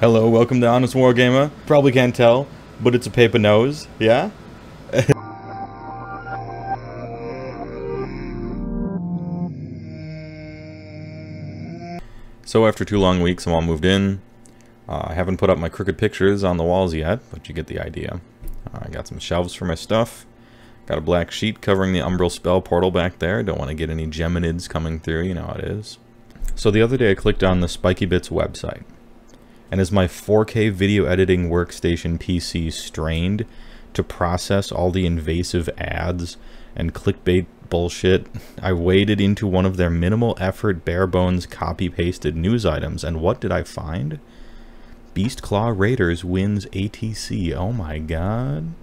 Hello, welcome to Honest Wargamer. Probably can't tell, but it's a paper nose, yeah? So after 2 long weeks, I'm all moved in. I haven't put up my crooked pictures on the walls yet, but you get the idea. I got some shelves for my stuff. Got a black sheet covering the Umbral spell portal back there. Don't want to get any geminids coming through, you know how it is. So the other day I clicked on the Spiky Bits website. And as my 4K video editing workstation PC strained to process all the invasive ads and clickbait bullshit, I waded into one of their minimal effort, bare bones, copy-pasted news items, and what did I find? Beastclaw Raiders wins ATC. Oh my god.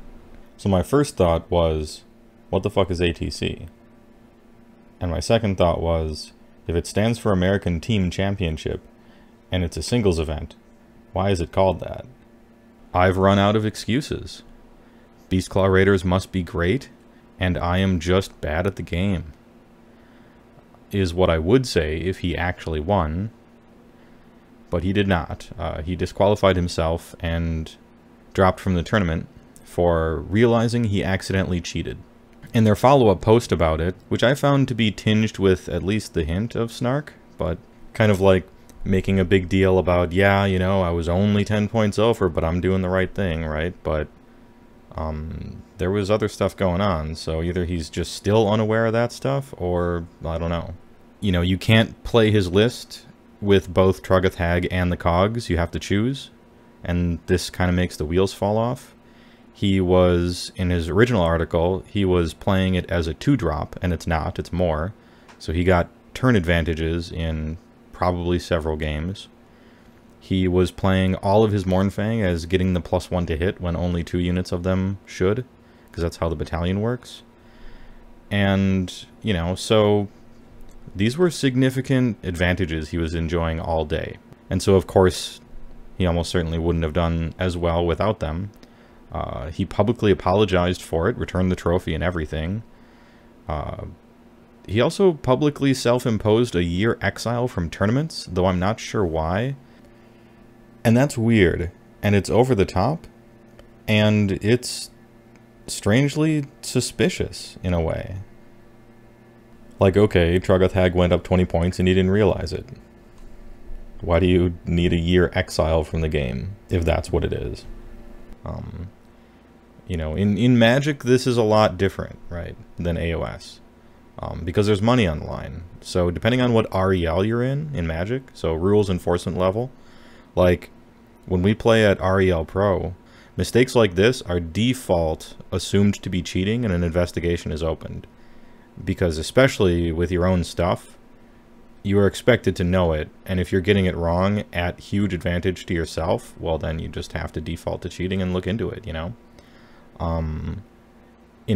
So my first thought was, what the fuck is ATC? And my second thought was, if it stands for American Team Championship, and it's a singles event, why is it called that? I've run out of excuses. Beastclaw Raiders must be great, and I am just bad at the game. Is what I would say if he actually won, but he did not. He disqualified himself and dropped from the tournament for realizing he accidentally cheated. In their follow-up post about it, which I found to be tinged with at least the hint of snark, but kind of like making a big deal about, yeah, you know, I was only 10 points over, but I'm doing the right thing, right? But there was other stuff going on, so either he's just still unaware of that stuff, or I don't know. You know, you can't play his list with both Truggath Hag and the Cogs. You have to choose, and this kind of makes the wheels fall off. He was, in his original article, he was playing it as a 2-drop, and it's not, it's more. So he got turn advantages in probably several games. He was playing all of his Mournfang as getting the +1 to hit when only 2 units of them should, because that's how the battalion works. And, you know, so these were significant advantages he was enjoying all day. And so, of course, he almost certainly wouldn't have done as well without them. He publicly apologized for it, returned the trophy and everything. He also publicly self-imposed a year exile from tournaments, though I'm not sure why. And that's weird, and it's over the top, and it's strangely suspicious in a way. Like, okay, Truggath Hag went up 20 points and he didn't realize it. Why do you need a year exile from the game, if that's what it is? You know, in Magic, this is a lot different, right, than AOS. Because there's money on the line. So depending on what REL you're in Magic, so rules enforcement level, like when we play at REL Pro, mistakes like this are default assumed to be cheating and an investigation is opened. Because especially with your own stuff, you are expected to know it, and if you're getting it wrong at huge advantage to yourself, well then you just have to default to cheating and look into it, you know? In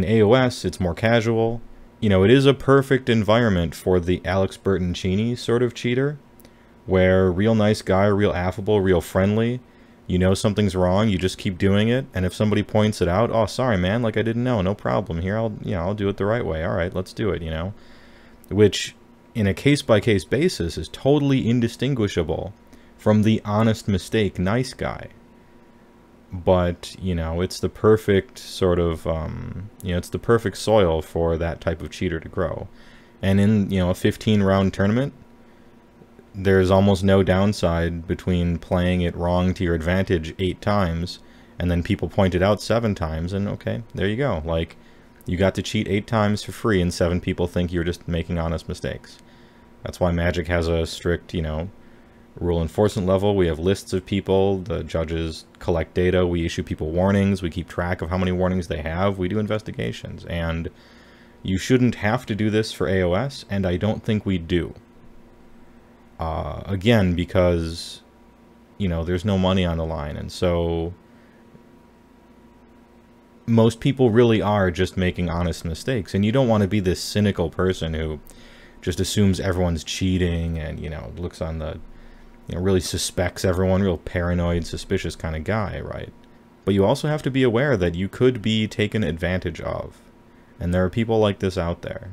AOS, it's more casual. You know, it is a perfect environment for the Alex Bertoncini sort of cheater, where real nice guy, real affable, real friendly, you know something's wrong, you just keep doing it, and if somebody points it out, oh, sorry, man, like I didn't know, no problem, here, I'll do it the right way, alright, let's do it, you know? Which, in a case-by-case basis, is totally indistinguishable from the honest mistake nice guy. But, you know, it's the perfect sort of, you know, it's the perfect soil for that type of cheater to grow. And in, you know, a 15-round tournament, there's almost no downside between playing it wrong to your advantage 8 times, and then people point it out 7 times, and okay, there you go. Like, you got to cheat 8 times for free, and 7 people think you're just making honest mistakes. That's why Magic has a strict, you know, rule enforcement level. We have lists of people, the judges collect data, we issue people warnings, we keep track of how many warnings they have, we do investigations, and you shouldn't have to do this for AOS, and I don't think we do. Again, because, you know, there's no money on the line, and so most people really are just making honest mistakes, and you don't want to be this cynical person who just assumes everyone's cheating and, you know, looks on the, you know, really suspects everyone, real paranoid, suspicious kind of guy, right? But you also have to be aware that you could be taken advantage of. And there are people like this out there.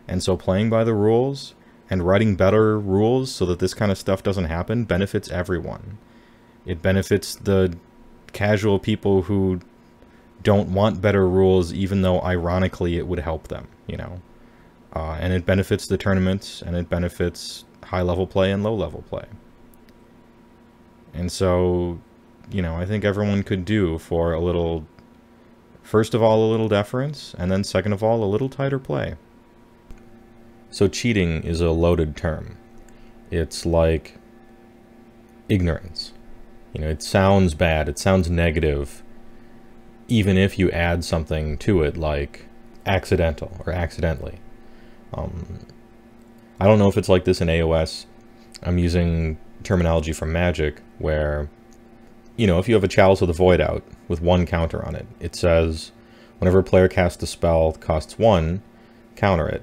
And so playing by the rules and writing better rules so that this kind of stuff doesn't happen benefits everyone. It benefits the casual people who don't want better rules, even though ironically it would help them, you know. And it benefits the tournaments, and it benefits high-level play and low-level play. And so, you know, I think everyone could do for a little, first of all, a little deference, and then second of all, a little tighter play. So cheating is a loaded term. It's like ignorance. You know, it sounds bad, it sounds negative, even if you add something to it like accidental or accidentally. I don't know if it's like this in AOS. I'm using terminology from Magic where, you know, if you have a Chalice of the Void out with 1 counter on it, it says whenever a player casts a spell that costs 1, counter it.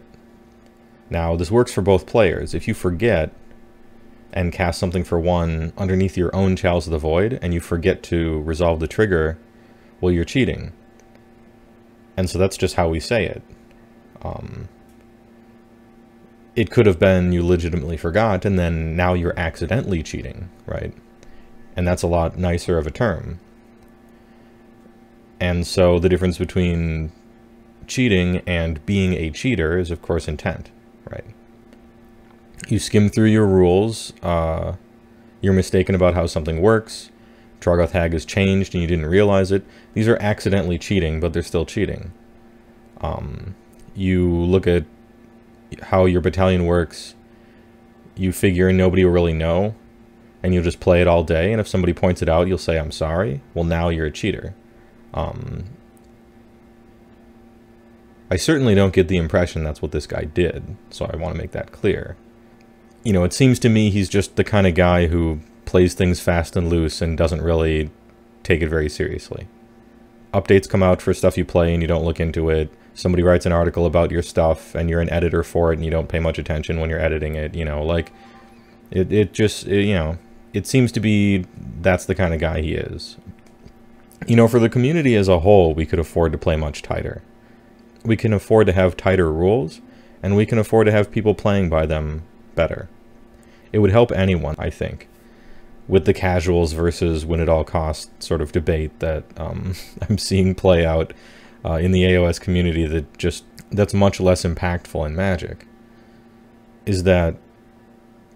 Now, this works for both players. If you forget and cast something for 1 underneath your own Chalice of the Void, and you forget to resolve the trigger, well, you're cheating. And so that's just how we say it. It could have been you legitimately forgot, and then now you're accidentally cheating, right? And that's a lot nicer of a term. And so the difference between cheating and being a cheater is, of course, intent, right? You skim through your rules, you're mistaken about how something works, Troggoth Hag has changed and you didn't realize it. These are accidentally cheating, but they're still cheating. You look at how your battalion works, you figure nobody will really know, and you'll just play it all day, and if somebody points it out, you'll say, I'm sorry. Well, now you're a cheater. I certainly don't get the impression that's what this guy did, so I want to make that clear. You know, it seems to me he's just the kind of guy who plays things fast and loose and doesn't really take it very seriously. Updates come out for stuff you play and you don't look into it. Somebody writes an article about your stuff and you're an editor for it and you don't pay much attention when you're editing it, you know, like, you know, it seems to be that's the kind of guy he is. You know, for the community as a whole, we could afford to play much tighter. We can afford to have tighter rules, and we can afford to have people playing by them better. It would help anyone, I think, with the casuals versus win at all costs sort of debate that I'm seeing play out in the AOS community that's much less impactful in Magic. Is that,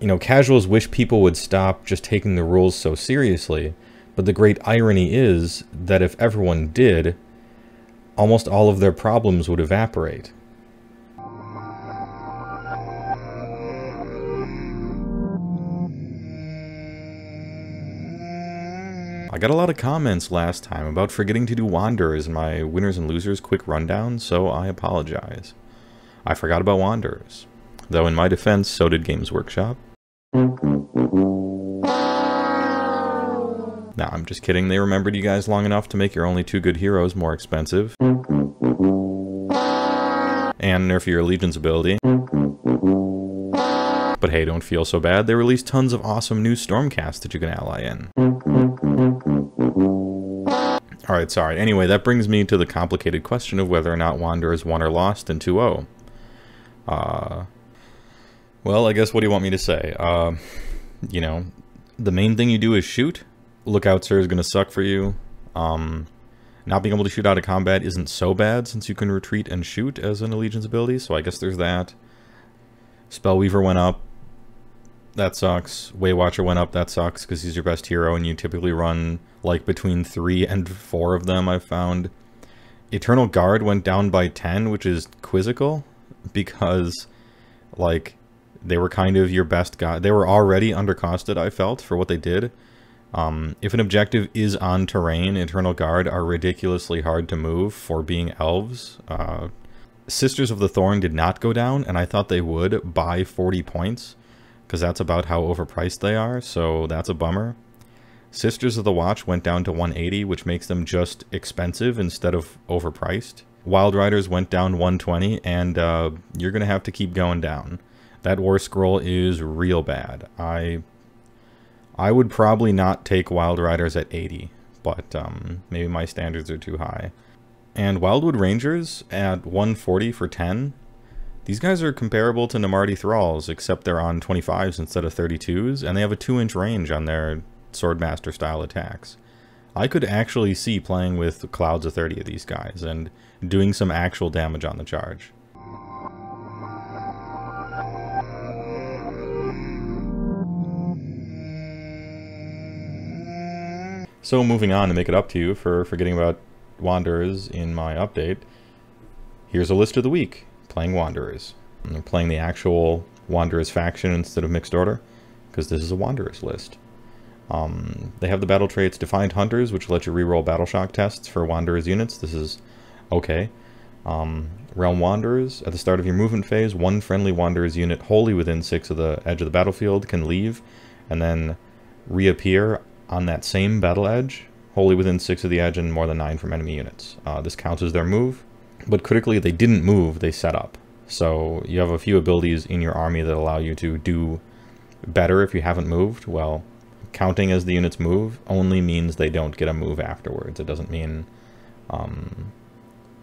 you know, casuals wish people would stop just taking the rules so seriously, but the great irony is that if everyone did, almost all of their problems would evaporate. I got a lot of comments last time about forgetting to do Wanderers in my winners and losers quick rundown, so I apologize. I forgot about Wanderers. Though in my defense, so did Games Workshop. Nah, I'm just kidding. They remembered you guys long enough to make your only 2 good heroes more expensive. And nerf your Allegiance ability. But hey, don't feel so bad. They released tons of awesome new Stormcast that you can ally in. Alright, sorry. Anyway, that brings me to the complicated question of whether or not Wanderers won or lost in 2-0. Well, I guess what do you want me to say? You know, the main thing you do is shoot. Lookout Sir is going to suck for you. Not being able to shoot out of combat isn't so bad since you can retreat and shoot as an Allegiance ability, so I guess there's that. Spellweaver went up. That sucks. Waywatcher went up. That sucks because he's your best hero and you typically run like between 3 and 4 of them, I've found. Eternal Guard went down by 10, which is quizzical because, like, they were kind of your best guy. They were already undercosted, I felt, for what they did. If an objective is on terrain, Eternal Guard are ridiculously hard to move for being elves. Sisters of the Thorn did not go down, and I thought they would by 40 points, because that's about how overpriced they are, so that's a bummer. Sisters of the Watch went down to 180, which makes them just expensive instead of overpriced. Wild Riders went down 120, and you're going to have to keep going down. That War Scroll is real bad. I would probably not take Wild Riders at 80, but maybe my standards are too high. And Wildwood Rangers at 140 for 10. These guys are comparable to Namarti Thralls, except they're on 25s instead of 32s, and they have a 2-inch range on their Swordmaster style attacks. I could actually see playing with clouds of 30 of these guys and doing some actual damage on the charge. So moving on to make it up to you for forgetting about Wanderers in my update, here's a list of the week, playing Wanderers. I'm playing the actual Wanderers faction instead of Mixed Order, because this is a Wanderers list. They have the battle traits Defiant Hunters, which let you reroll Battle Shock tests for Wanderers units. This is okay. Realm Wanderers, at the start of your movement phase, one friendly Wanderers unit wholly within 6 of the edge of the battlefield can leave, and then reappear on that same battle edge, wholly within 6 of the edge and more than 9 from enemy units. This counts as their move, but critically they didn't move, they set up. So you have a few abilities in your army that allow you to do better if you haven't moved. Well, counting as the units move only means they don't get a move afterwards. It doesn't mean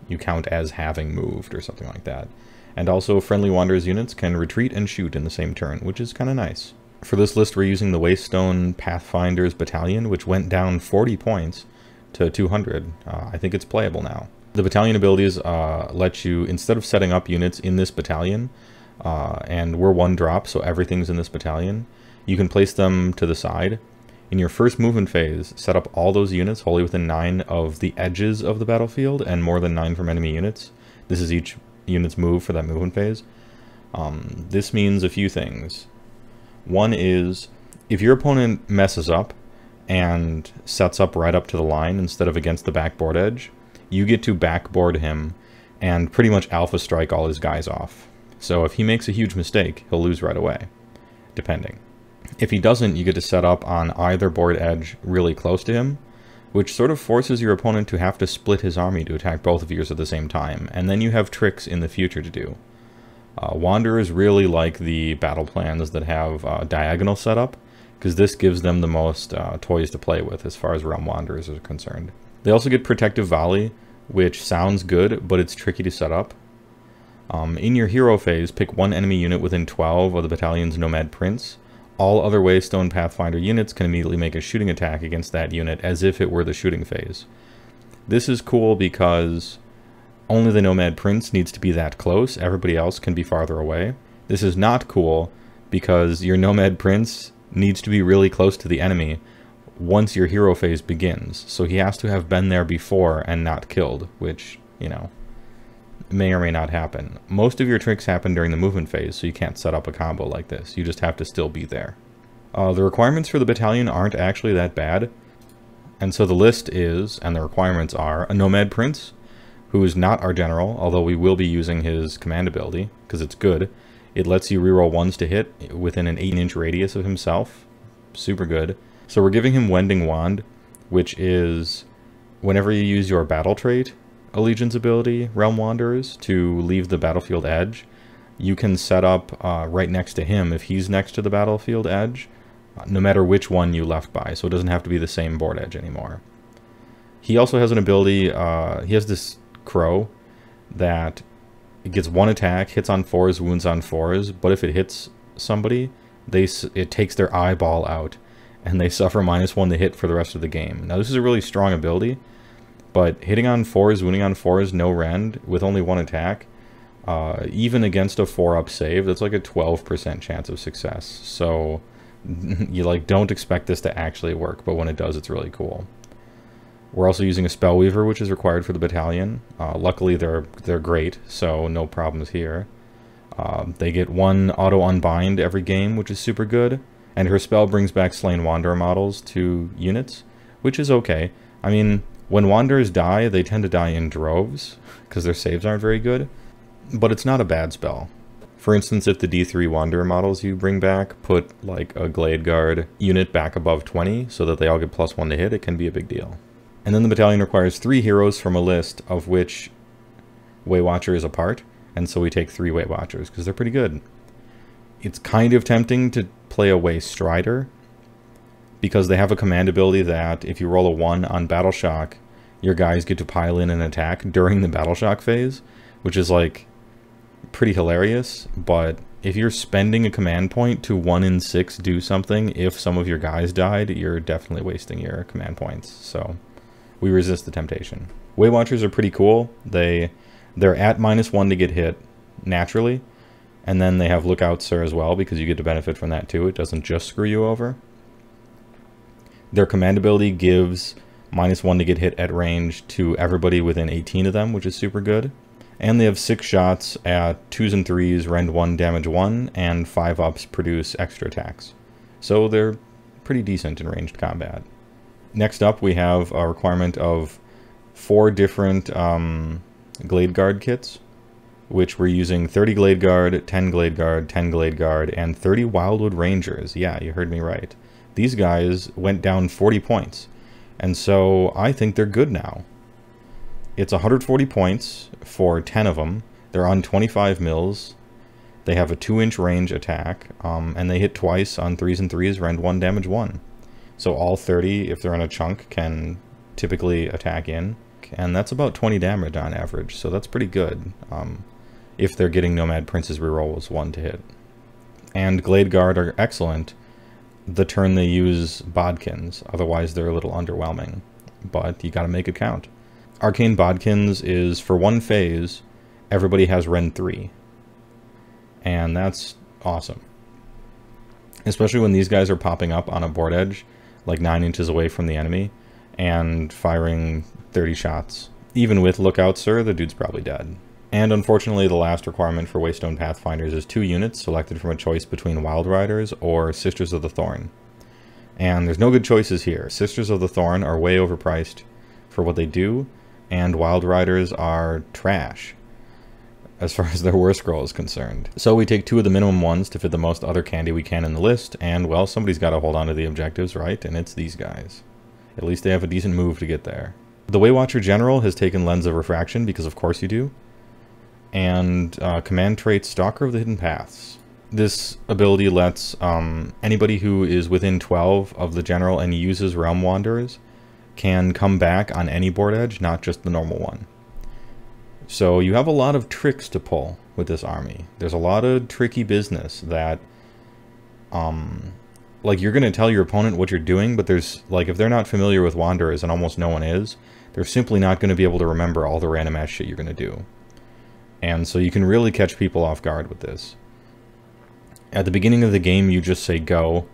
you count as having moved or something like that. And also friendly Wanderers units can retreat and shoot in the same turn, which is kind of nice. For this list, we're using the Waystone Pathfinders Battalion, which went down 40 points to 200. I think it's playable now. The battalion abilities let you, instead of setting up units in this battalion, and we're 1 drop, so everything's in this battalion, you can place them to the side. In your first movement phase, set up all those units wholly within 9 of the edges of the battlefield and more than 9 from enemy units. This is each unit's move for that movement phase. This means a few things. One is, if your opponent messes up and sets up right up to the line instead of against the backboard edge, you get to backboard him and pretty much alpha strike all his guys off. So if he makes a huge mistake, he'll lose right away, depending. If he doesn't, you get to set up on either board edge really close to him, which sort of forces your opponent to have to split his army to attack both of yours at the same time, and then you have tricks in the future to do. Wanderers really like the battle plans that have diagonal setup, because this gives them the most toys to play with as far as Realm Wanderers are concerned. They also get Protective Volley, which sounds good, but it's tricky to set up. In your hero phase, pick 1 enemy unit within 12 of the battalion's Nomad Prince. All other Waystone Pathfinder units can immediately make a shooting attack against that unit as if it were the shooting phase. This is cool because only the Nomad Prince needs to be that close, everybody else can be farther away. This is not cool because your Nomad Prince needs to be really close to the enemy once your hero phase begins, so he has to have been there before and not killed, which, you know, may or may not happen. Most of your tricks happen during the movement phase, so you can't set up a combo like this. You just have to still be there. The requirements for the battalion aren't actually that bad, and so the list is, and the requirements are, a Nomad Prince, who is not our general, although we will be using his command ability, because it's good. It lets you reroll 1s to hit within an 8-inch radius of himself. Super good. So we're giving him Wending Wand, which is whenever you use your battle trait, Allegiance ability, Realm Wanderers, to leave the battlefield edge, you can set up right next to him if he's next to the battlefield edge, no matter which one you left by, so it doesn't have to be the same board edge anymore. He also has an ability, he has this crow that it gets 1 attack, hits on 4s, wounds on 4s, but if it hits somebody, it takes their eyeball out, and they suffer -1 to hit for the rest of the game. Now this is a really strong ability, but hitting on 4s, wounding on 4s, no rend, with only 1 attack, even against a 4-up save, that's like a 12% chance of success. So you like don't expect this to actually work, but when it does, it's really cool. We're also using a Spellweaver, which is required for the battalion. Luckily, they're great, so no problems here. They get 1 auto unbind every game, which is super good, and her spell brings back slain Wanderer models to units, which is okay. I mean, when Wanderers die, they tend to die in droves, because their saves aren't very good, but it's not a bad spell. For instance, if the D3 Wanderer models you bring back put like a Glade Guard unit back above 20, so that they all get +1 to hit, it can be a big deal. And then the battalion requires 3 heroes from a list of which Waywatcher is a part, and so we take 3 Waywatchers, because they're pretty good. It's kind of tempting to play a Waystrider, because they have a command ability that if you roll a 1 on Battle Shock, your guys get to pile in an attack during the Battle Shock phase, which is like pretty hilarious, but if you're spending a command point to 1 in 6 do something, if some of your guys died, you're definitely wasting your command points. So we resist the temptation. Way Watchers are pretty cool. They're at -1 to get hit naturally, and then they have Lookout Sir as well, because you get to benefit from that too. It doesn't just screw you over. Their command ability gives -1 to get hit at range to everybody within 18 of them, which is super good. And they have 6 shots at 2s and 3s, rend 1, damage 1, and 5-ups produce extra attacks. So they're pretty decent in ranged combat. Next up, we have a requirement of 4 different Glade Guard kits, which we're using 30 Glade Guard, 10 Glade Guard, 10 Glade Guard, and 30 Wildwood Rangers. Yeah, you heard me right. These guys went down 40 points, and so I think they're good now. It's 140 points for 10 of them. They're on 25 mils. They have a 2-inch range attack, and they hit twice on 3s and 3s, rend 1, damage 1. So all 30, if they're in a chunk, can typically attack in. And that's about 20 damage on average, so that's pretty good. If they're getting Nomad Prince's reroll was 1 to hit. And Glade Guard are excellent the turn they use Bodkins, otherwise they're a little underwhelming. But you gotta make it count. Arcane Bodkins is, for 1 phase, everybody has Rend 3. And that's awesome. Especially when these guys are popping up on a board edge, like 9 inches away from the enemy, and firing 30 shots. Even with Lookout Sir, the dude's probably dead. And unfortunately, the last requirement for Waystone Pathfinders is 2 units selected from a choice between Wild Riders or Sisters of the Thorn. And there's no good choices here. Sisters of the Thorn are way overpriced for what they do, and Wild Riders are trash as far as their war scroll is concerned. So we take 2 of the minimum ones to fit the most other candy we can in the list, and well, somebody's got to hold on to the objectives, right? And it's these guys. At least they have a decent move to get there. The Waywatcher General has taken Lens of Refraction, because of course you do, and command trait Stalker of the Hidden Paths. This ability lets anybody who is within 12 of the General and uses Realm Wanderers can come back on any board edge, not just the normal one. So you have a lot of tricks to pull with this army. There's a lot of tricky business that, like, you're going to tell your opponent what you're doing, but there's, like, if they're not familiar with Wanderers, and almost no one is, they're simply not going to be able to remember all the random ass shit you're going to do. And so you can really catch people off guard with this. At the beginning of the game, you just say go.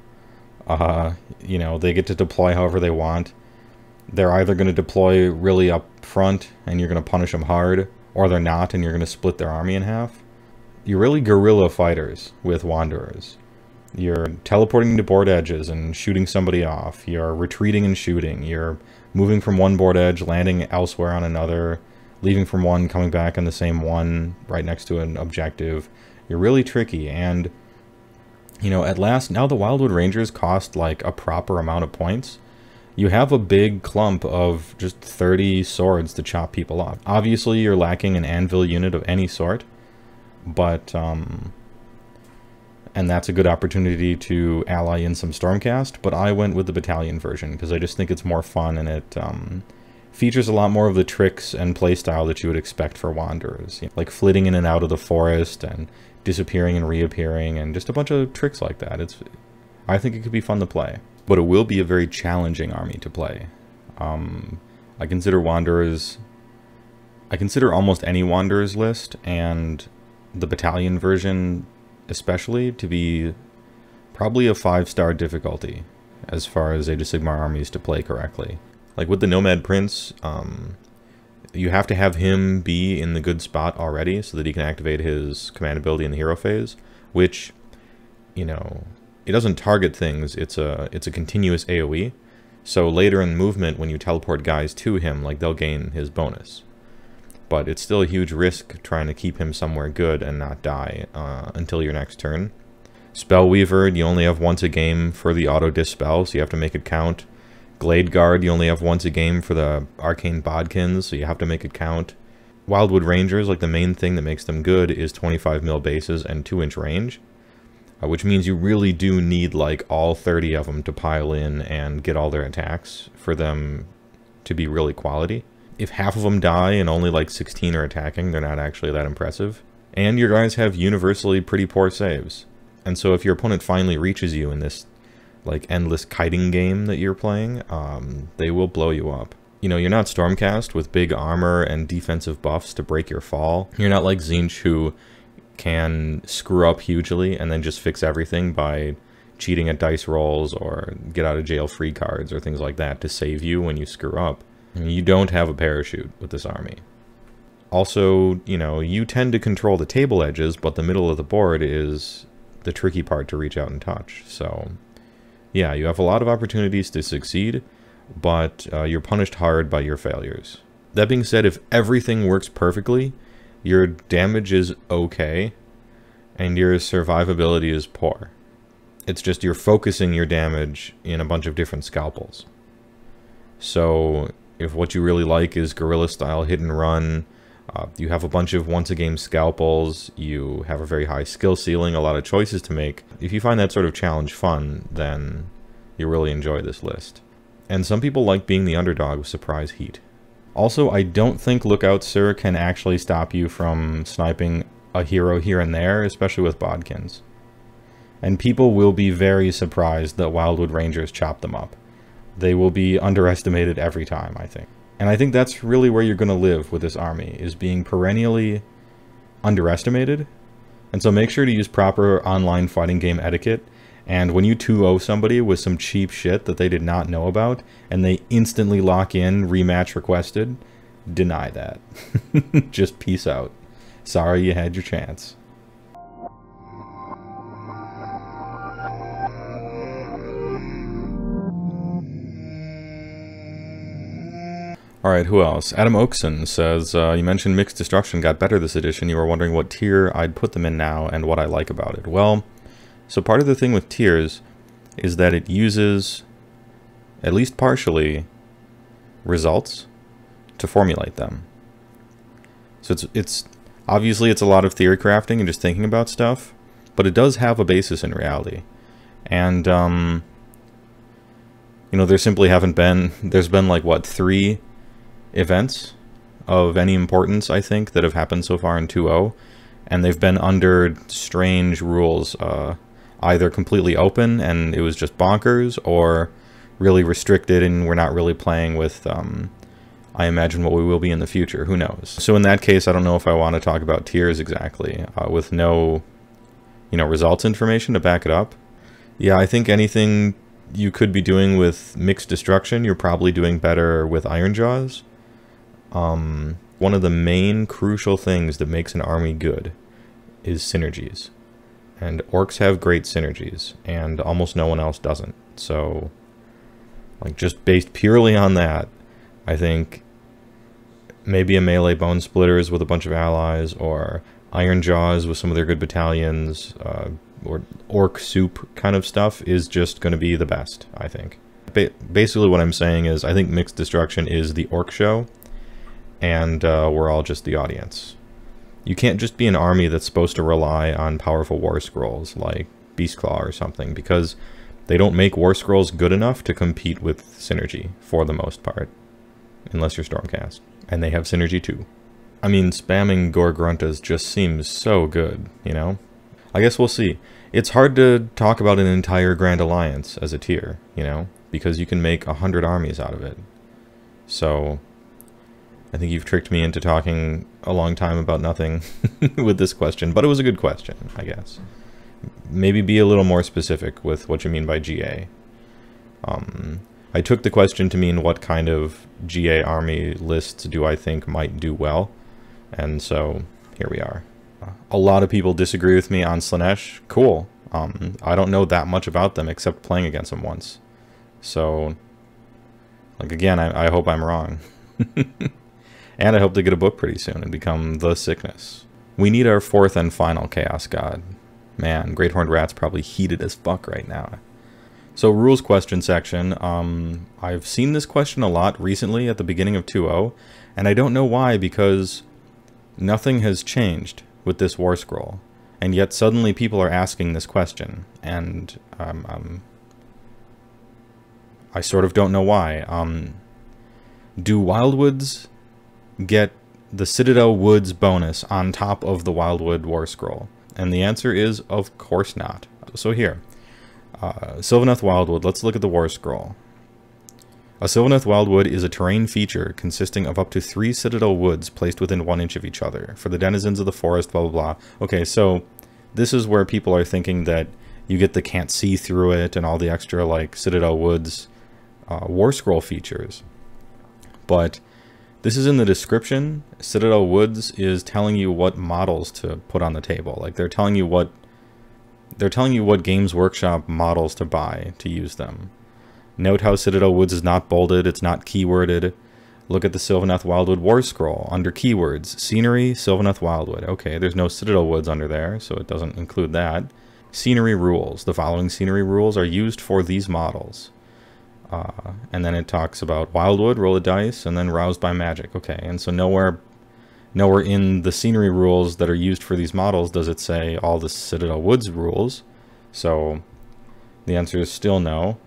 You know, they get to deploy however they want. They're either going to deploy really up front and you're going to punish them hard, or they're not and you're going to split their army in half. You're really guerrilla fighters with Wanderers. You're teleporting to board edges and shooting somebody off. You're retreating and shooting. You're moving from one board edge, landing elsewhere on another, leaving from one, coming back on the same one, right next to an objective. You're really tricky, and, you know, at last, now the Wildwood Rangers cost, like, a proper amount of points. You have a big clump of just 30 swords to chop people off. Obviously, you're lacking an anvil unit of any sort, but, and that's a good opportunity to ally in some Stormcast, but I went with the battalion version, because I just think it's more fun, and it, features a lot more of the tricks and playstyle that you would expect for Wanderers. You know, like flitting in and out of the forest, and disappearing and reappearing, and just a bunch of tricks like that. I think it could be fun to play. But it will be a very challenging army to play. I consider Wanderers... I consider almost any Wanderers list, and the battalion version especially, to be probably a 5-star difficulty as far as Age of Sigmar armies to play correctly. Like with the Nomad Prince, you have to have him be in the good spot already so that he can activate his command ability in the hero phase, which, you know, it doesn't target things, it's a continuous AoE. So later in movement, when you teleport guys to him, like, they'll gain his bonus. But it's still a huge risk trying to keep him somewhere good and not die until your next turn. Spellweaver, you only have once a game for the auto dispel, so you have to make it count. Glade Guard, you only have once a game for the Arcane Bodkins, so you have to make it count. Wildwood Rangers, like, the main thing that makes them good is 25 mil bases and 2-inch range, which means you really do need, like, all 30 of them to pile in and get all their attacks for them to be really quality. If half of them die and only, like, 16 are attacking, they're not actually that impressive. And your guys have universally pretty poor saves. And so if your opponent finally reaches you in this like endless kiting game that you're playing, they will blow you up. You know, you're not Stormcast with big armor and defensive buffs to break your fall. You're not like Tzeentch, who can screw up hugely and then just fix everything by cheating at dice rolls or get out of jail free cards or things like that to save you when you screw up. I mean, you don't have a parachute with this army. Also, you know, you tend to control the table edges, but the middle of the board is the tricky part to reach out and touch. So, yeah, you have a lot of opportunities to succeed, but you're punished hard by your failures. That being said, if everything works perfectly, your damage is okay, and your survivability is poor. It's just you're focusing your damage in a bunch of different scalpels. So, if what you really like is guerrilla-style hit and run, you have a bunch of once-a-game scalpels, you have a very high skill ceiling, a lot of choices to make. If you find that sort of challenge fun, then you'll really enjoy this list. And some people like being the underdog with surprise heat. Also, I don't think Lookout Sir can actually stop you from sniping a hero here and there, especially with Bodkins. And people will be very surprised that Wildwood Rangers chop them up. They will be underestimated every time, I think. And I think that's really where you're going to live with this army, is being perennially underestimated. And so make sure to use proper online fighting game etiquette. And when you 2-0 somebody with some cheap shit that they did not know about, and they instantly lock in, rematch requested, deny that. Just peace out. Sorry you had your chance. Alright, who else? Adam Oakson says, you mentioned Mixed Destruction got better this edition. You were wondering what tier I'd put them in now and what I like about it. Well, so part of the thing with tiers is that it uses, at least partially, results to formulate them. So it's obviously it's a lot of theory crafting and just thinking about stuff, but it does have a basis in reality. And, you know, there simply haven't been, there's been like, what, 3 events of any importance, I think, that have happened so far in 2.0, and they've been under strange rules, either completely open and it was just bonkers, or really restricted and we're not really playing with, I imagine, what we will be in the future. Who knows? So in that case, I don't know if I want to talk about tiers exactly, with no, you know, results information to back it up. Yeah, I think anything you could be doing with Mixed Destruction, you're probably doing better with Ironjaws. One of the main crucial things that makes an army good is synergies. And orcs have great synergies, and almost no one else doesn't. So, like, just based purely on that, I think maybe a melee Bone Splitters with a bunch of allies, or Ironjaws with some of their good battalions, or Orc Soup kind of stuff is just going to be the best, I think. Basically what I'm saying is I think Mixed Destruction is the orc show, and we're all just the audience. You can't just be an army that's supposed to rely on powerful war scrolls like Beastclaw or something, because they don't make war scrolls good enough to compete with synergy for the most part, unless you're Stormcast, and they have synergy too. I mean, spamming Gore Gruntas just seems so good, you know? I guess we'll see. It's hard to talk about an entire Grand Alliance as a tier, you know, because you can make 100 armies out of it. So I think you've tricked me into talking a long time about nothing with this question, but it was a good question, I guess. Maybe be a little more specific with what you mean by GA. I took the question to mean what kind of GA army lists do I think might do well, and so here we are. A lot of people disagree with me on Slaanesh. Cool. I don't know that much about them except playing against them once. So, like, again, I hope I'm wrong. And I hope to get a book pretty soon and become the Sickness. We need our 4th and final Chaos God. Man, Great Horned Rat's probably heated as fuck right now. So, rules question section. I've seen this question a lot recently at the beginning of 2.0, and I don't know why, because nothing has changed with this war scroll, and yet suddenly people are asking this question, and I sort of don't know why. Do Wildwoods get the Citadel Woods bonus on top of the Wildwood War Scroll? And the answer is, of course not. So here, Sylvaneth Wildwood, let's look at the War Scroll. A Sylvaneth Wildwood is a terrain feature consisting of up to 3 Citadel Woods placed within 1 inch of each other. For the denizens of the forest, blah, blah, blah. Okay, so this is where people are thinking that you get the can't see through it and all the extra, like, Citadel Woods War Scroll features. But this is in the description. Citadel Woods is telling you what models to put on the table. Like, they're telling you what Games Workshop models to buy to use them. Note how Citadel Woods is not bolded, it's not keyworded. Look at the Sylvaneth Wildwood War Scroll. Under keywords, scenery, Sylvaneth Wildwood. Okay, there's no Citadel Woods under there, so it doesn't include that. Scenery rules. The following scenery rules are used for these models. And then it talks about Wildwood, roll a dice, and then roused by magic. Okay, and so nowhere in the scenery rules that are used for these models does it say all the Citadel Woods rules. So the answer is still no.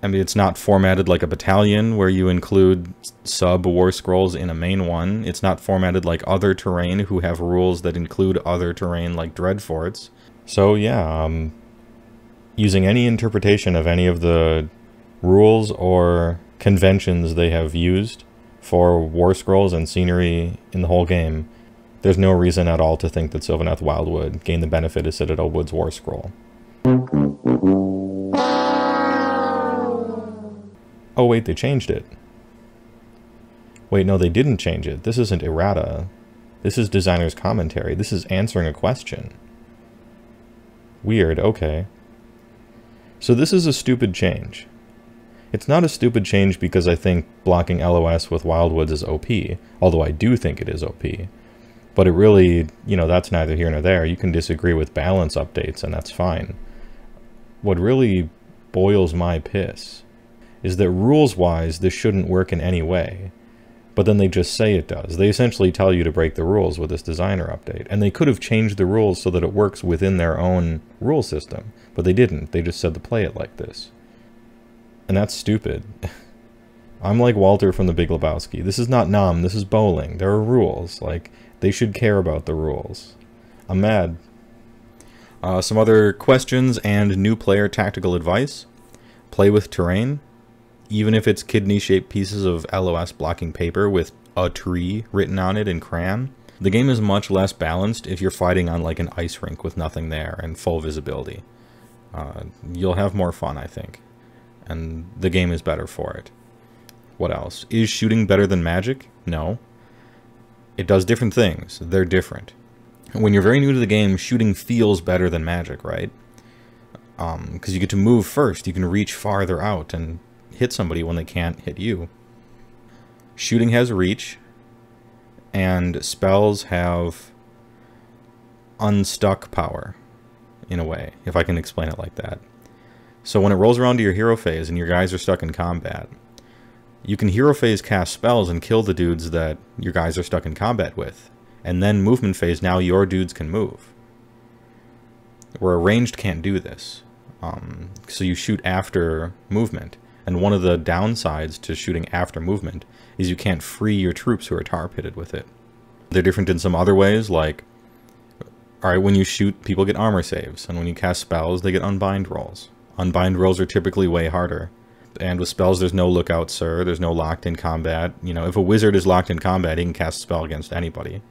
I mean, it's not formatted like a battalion where you include sub-war scrolls in a main one. It's not formatted like other terrain who have rules that include other terrain like Dreadforts. So yeah, using any interpretation of any of the rules or conventions they have used for war scrolls and scenery in the whole game, there's no reason at all to think that Sylvaneth Wildwood gained the benefit of Citadel Woods War Scroll. Oh wait, they changed it. Wait, no, they didn't change it. This isn't errata. This is designer's commentary. This is answering a question. Weird, okay. So this is a stupid change. It's not a stupid change because I think blocking LOS with Wildwoods is OP, although I do think it is OP. But it really, you know, that's neither here nor there. You can disagree with balance updates, and that's fine. What really boils my piss is that rules-wise, this shouldn't work in any way. But then they just say it does. They essentially tell you to break the rules with this designer update. And they could have changed the rules so that it works within their own rule system. But they didn't. They just said to play it like this. And that's stupid. I'm like Walter from The Big Lebowski. This is not Nom, this is bowling. There are rules. Like, they should care about the rules. I'm mad. Some other questions and new player tactical advice. Play with terrain. Even if it's kidney-shaped pieces of LOS blocking paper with a tree written on it in crayon. The game is much less balanced if you're fighting on like an ice rink with nothing there and full visibility. You'll have more fun, I think. And the game is better for it. What else? Is shooting better than magic? No. It does different things. They're different. When you're very new to the game, shooting feels better than magic, right? Because you get to move first. You can reach farther out and hit somebody when they can't hit you. Shooting has reach, and spells have unstuck power, in a way, if I can explain it like that. So when it rolls around to your hero phase and your guys are stuck in combat, you can hero phase cast spells and kill the dudes that your guys are stuck in combat with. And then movement phase, now your dudes can move. Where a ranged can't do this. So you shoot after movement. And one of the downsides to shooting after movement is you can't free your troops who are tar pitted with it. They're different in some other ways, like, alright, when you shoot, people get armor saves, and when you cast spells, they get unbind rolls. Unbind rolls are typically way harder. And with spells, there's no lookout, sir. There's no locked in combat. You know, if a wizard is locked in combat, he can cast a spell against anybody.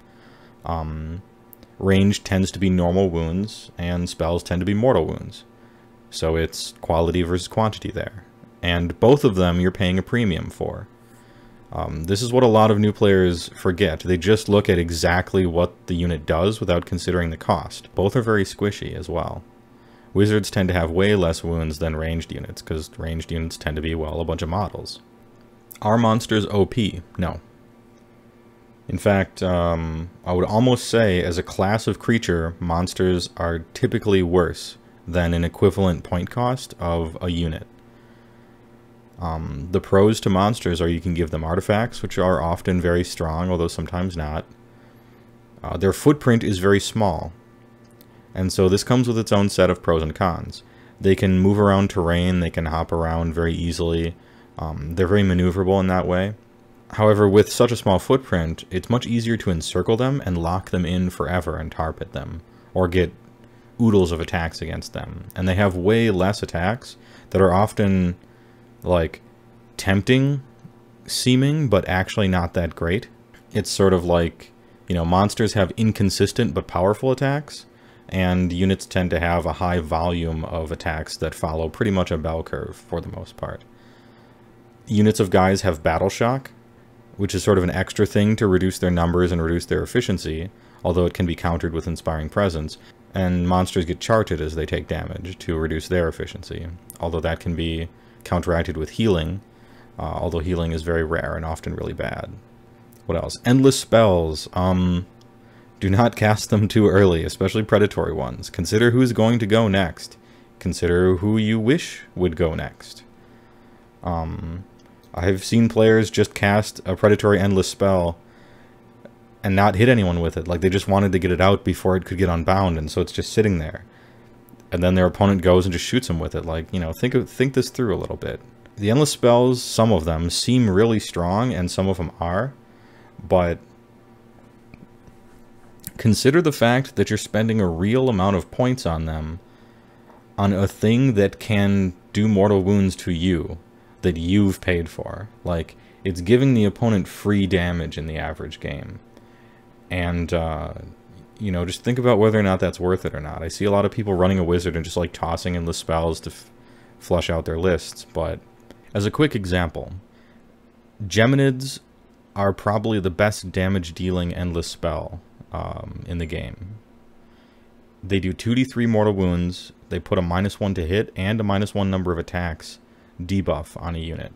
Range tends to be normal wounds, and spells tend to be mortal wounds. So it's quality versus quantity there. And both of them you're paying a premium for. This is what a lot of new players forget. They just look at exactly what the unit does without considering the cost. Both are very squishy as well. Wizards tend to have way less wounds than ranged units, because ranged units tend to be, well, a bunch of models. Are monsters OP? No. In fact, I would almost say, as a class of creature, monsters are typically worse than an equivalent point cost of a unit. The pros to monsters are you can give them artifacts, which are often very strong, although sometimes not. Their footprint is very small, and so this comes with its own set of pros and cons. They can move around terrain, they can hop around very easily, they're very maneuverable in that way. However, with such a small footprint, it's much easier to encircle them and lock them in forever and tar pit them, or get oodles of attacks against them. And they have way less attacks that are often, like, tempting seeming, but actually not that great. It's sort of like, you know, monsters have inconsistent but powerful attacks, and units tend to have a high volume of attacks that follow pretty much a bell curve for the most part. Units of guys have battle shock, which is sort of an extra thing to reduce their numbers and reduce their efficiency, although it can be countered with inspiring presence. And monsters get charted as they take damage to reduce their efficiency, although that can be counteracted with healing, although healing is very rare and often really bad. What else? Endless spells. Do not cast them too early, especially predatory ones. Consider who's going to go next. Consider who you wish would go next. I've seen players just cast a predatory endless spell and not hit anyone with it. Like, they just wanted to get it out before it could get unbound, and so it's just sitting there. And then their opponent goes and just shoots them with it. Like, you know, think this through a little bit. The endless spells, some of them, seem really strong, and some of them are, but consider the fact that you're spending a real amount of points on them on a thing that can do mortal wounds to you, that you've paid for. Like, it's giving the opponent free damage in the average game. And, you know, just think about whether or not that's worth it or not. I see a lot of people running a wizard and just, like, tossing endless spells to flush out their lists, but as a quick example, Geminids are probably the best damage-dealing endless spell in the game. They do 2d3 mortal wounds, they put a -1 to hit and a -1 number of attacks debuff on a unit.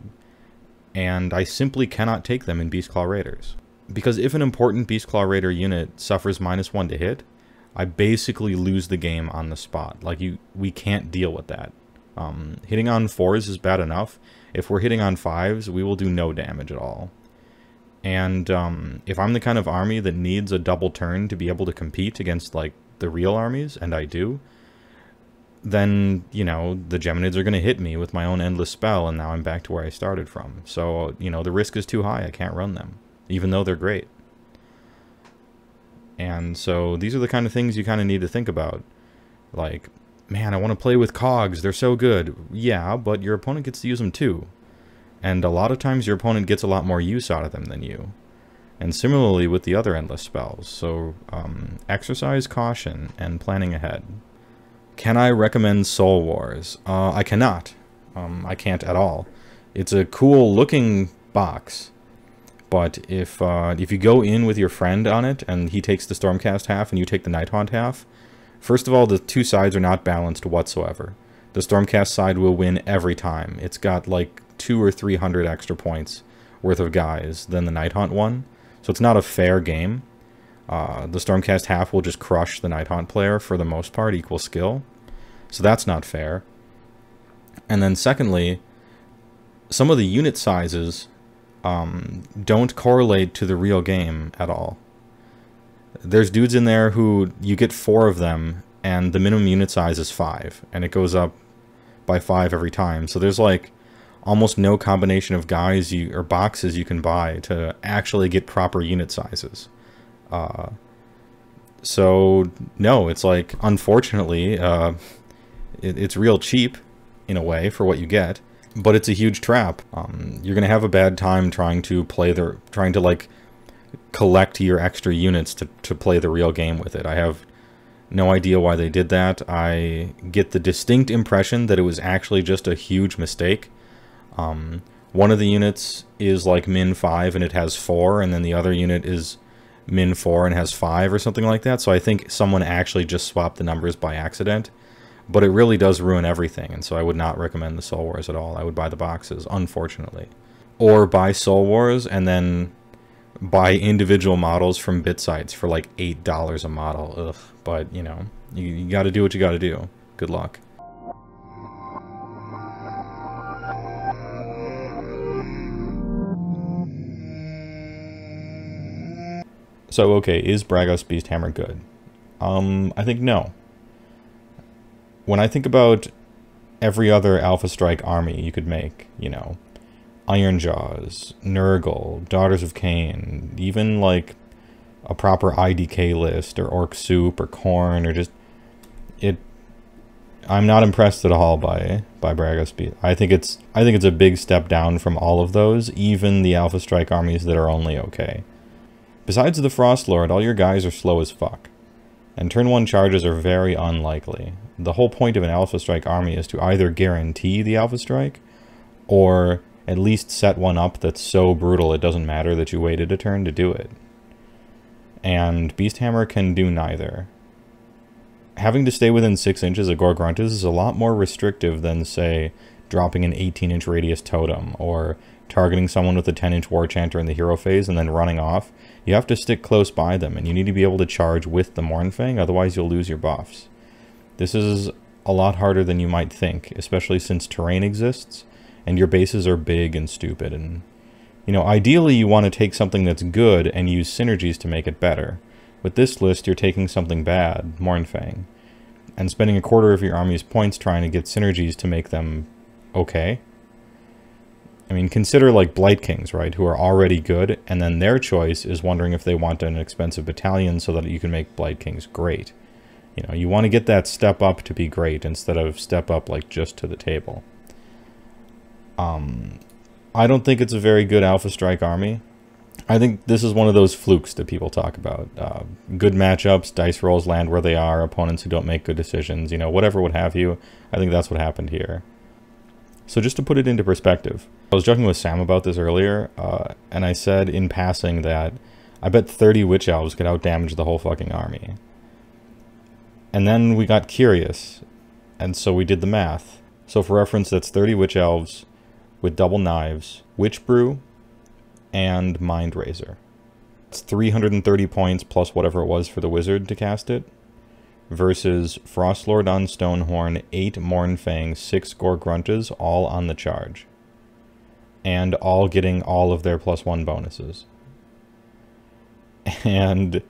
And I simply cannot take them in Beastclaw Raiders. Because if an important Beastclaw Raider unit suffers -1 to hit, I basically lose the game on the spot. Like, we can't deal with that. Hitting on 4s is bad enough. If we're hitting on 5s, we will do no damage at all. And if I'm the kind of army that needs a double turn to be able to compete against, like, the real armies, and I do, then, you know, the Geminids are going to hit me with my own endless spell, and now I'm back to where I started from. So, you know, the risk is too high. I can't run them, even though they're great. And so these are the kind of things you kind of need to think about. Like, man, I want to play with cogs. They're so good. Yeah, but your opponent gets to use them too. And a lot of times your opponent gets a lot more use out of them than you. And similarly with the other endless spells. So exercise caution and planning ahead. Can I recommend Soul Wars? I cannot. I can't at all. It's a cool looking box. But if you go in with your friend on it, and he takes the Stormcast half and you take the Nighthaunt half, first of all, the two sides are not balanced whatsoever. The Stormcast side will win every time. It's got like 200 or 300 extra points worth of guys than the Nighthaunt one. So it's not a fair game. The Stormcast half will just crush the Nighthaunt player for the most part, equal skill. So that's not fair. And then secondly, some of the unit sizes don't correlate to the real game at all. There's dudes in there who you get 4 of them, and the minimum unit size is 5, and it goes up by 5 every time. So there's like almost no combination of guys or boxes you can buy to actually get proper unit sizes. So no, it's like, unfortunately, it's real cheap in a way for what you get, but it's a huge trap. You're gonna have a bad time trying to like collect your extra units to play the real game with it. I have no idea why they did that. I get the distinct impression that it was actually just a huge mistake. One of the units is like min 5 and it has 4, and then the other unit is min 4 and has 5 or something like that. So I think someone actually just swapped the numbers by accident. But it really does ruin everything, and so I would not recommend the Soul Wars at all. I would buy the boxes, unfortunately. Or buy Soul Wars and then buy individual models from bit sites for like $8 a model. Ugh. But, you know, you gotta do what you gotta do. Good luck. So, okay, is Bragos Beasthammer good? I think no. When I think about every other Alpha Strike army you could make, you know, Iron Jaws, Nurgle, Daughters of Cain, even like a proper IDK list, or Orc Soup, or Corn, or just it. I'm not impressed at all by Bragos Beast. I think it's a big step down from all of those, even the Alpha Strike armies that are only okay. Besides the Frost Lord, all your guys are slow as fuck, and turn 1 charges are very unlikely. The whole point of an Alpha Strike army is to either guarantee the Alpha Strike, or at least set one up that's so brutal it doesn't matter that you waited a turn to do it. And Beasthammer can do neither. Having to stay within 6 inches of Gorgruntas is a lot more restrictive than, say, dropping an 18-inch radius totem, or targeting someone with a 10-inch War Chanter in the hero phase and then running off. You have to stick close by them, and you need to be able to charge with the Mournfang, otherwise you'll lose your buffs. This is a lot harder than you might think, especially since terrain exists, and your bases are big and stupid, and, you know, ideally you want to take something that's good and use synergies to make it better. With this list, you're taking something bad, Mournfang, and spending a quarter of your army's points trying to get synergies to make them okay. I mean, consider like Blight Kings, right, who are already good, and then their choice is wondering if they want an expensive battalion so that you can make Blight Kings great. You know, you want to get that step up to be great instead of step up like just to the table. I don't think it's a very good Alpha Strike army. I think this is one of those flukes that people talk about. Good matchups, dice rolls land where they are, opponents who don't make good decisions, you know, whatever would have you. I think that's what happened here. So just to put it into perspective, I was joking with Sam about this earlier, and I said in passing that I bet 30 Witch Elves could outdamage the whole fucking army. And then we got curious, and so we did the math. So for reference, that's 30 Witch Elves with double knives, Witch Brew, and Mind Razor. It's 330 points plus whatever it was for the wizard to cast it, versus Frostlord on Stonehorn, 8 Mournfang, 6 Gorgruntas, all on the charge. And all getting all of their +1 bonuses. And